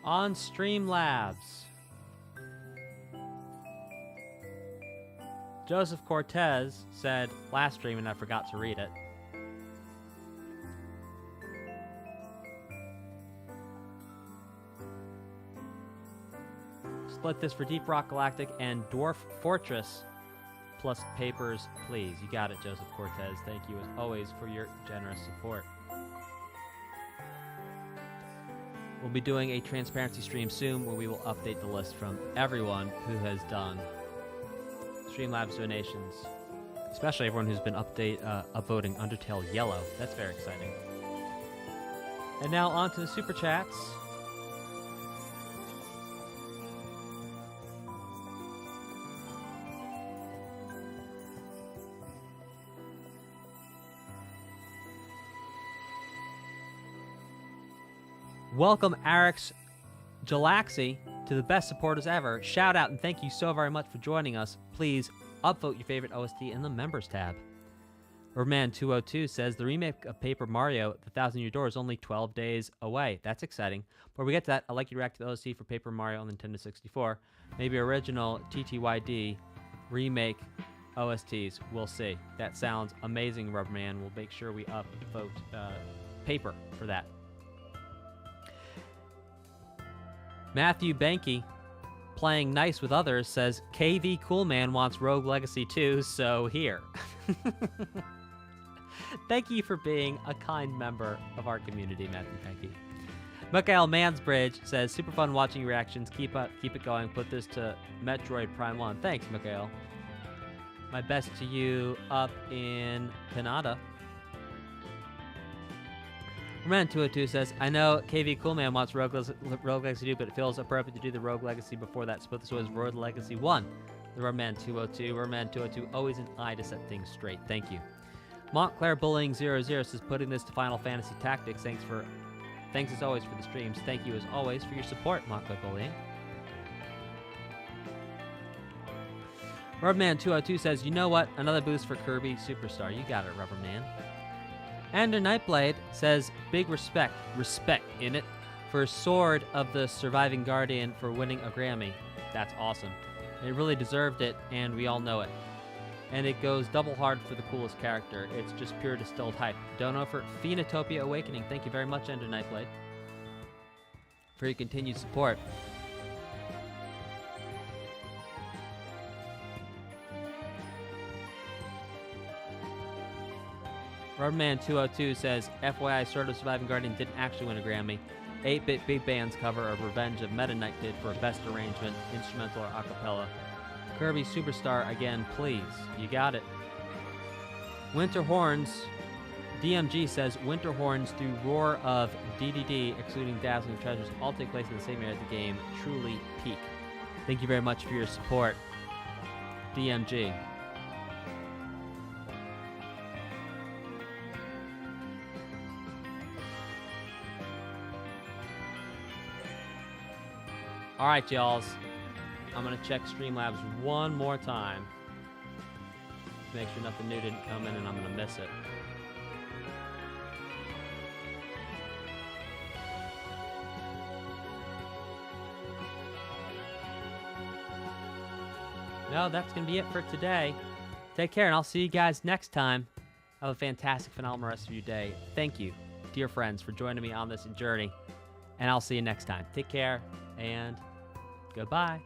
On Streamlabs, Joseph Cortez said last stream, and I forgot to read it. Split this for Deep Rock Galactic and Dwarf Fortress plus papers, please. You got it, Joseph Cortez. Thank you, as always, for your generous support. We'll be doing a transparency stream soon where we will update the list from everyone who has done Streamlabs donations, especially everyone who's been upvoting Undertale Yellow. That's very exciting. And now on to the Super Chats. Welcome, Arix Jalaxy, to the best supporters ever. Shout out and thank you so very much for joining us. Please upvote your favorite OST in the Members tab. Urman202 says the remake of Paper Mario, The Thousand Year Door, is only 12 days away. That's exciting. Before we get to that, I'd like you to react to the OST for Paper Mario on Nintendo 64. Maybe original TTYD remake OSTs. We'll see. That sounds amazing, Rubberman. We'll make sure we upvote Paper for that. Matthew Banky, playing nice with others, says KV Coolman wants Rogue Legacy 2, so here. Thank you for being a kind member of our community, Matthew Banky. Mikhail Mansbridge says super fun watching your reactions. Keep it going. Put this to Metroid Prime 1. Thanks, Mikhail. My best to you up in Canada. Roman202 says, I know KV Coolman wants Rogue Legacy 2, but it feels appropriate to do the Rogue Legacy before that. So this was Rogue Legacy 1. The Roman202. Roman202, always an eye to set things straight. Thank you. Montclair Bullying 00 says, putting this to Final Fantasy Tactics. Thanks as always for the streams. Thank you as always for your support, Montclair Bullying. Rubberman202 says, you know what? Another boost for Kirby Superstar. You got it, Rubberman. Ender Nightblade says, big respect in it, for Sword of the Surviving Guardian for winning a Grammy. That's awesome. It really deserved it, and we all know it. And it goes double hard for the coolest character. It's just pure distilled hype. Dono for Phoenotopia Awakening. Thank you very much, Ender Nightblade, for your continued support. Rubberman202 says, FYI, Sword of Surviving Guardian didn't actually win a Grammy. 8-Bit Big Band's cover of Revenge of Meta Knight did for Best Arrangement, Instrumental or Acapella. Kirby Superstar again, please. You got it. Winter Horns, DMG says, Winter Horns do Roar of Dedede, excluding Dazzling Treasures, all take place in the same area as the game. Truly peak. Thank you very much for your support, DMG. All right, y'alls. I'm going to check Streamlabs one more time to make sure nothing new didn't come in and I'm going to miss it. No, that's going to be it for today. Take care, and I'll see you guys next time. Have a fantastic, phenomenal rest of your day. Thank you, dear friends, for joining me on this journey, and I'll see you next time. Take care, and goodbye.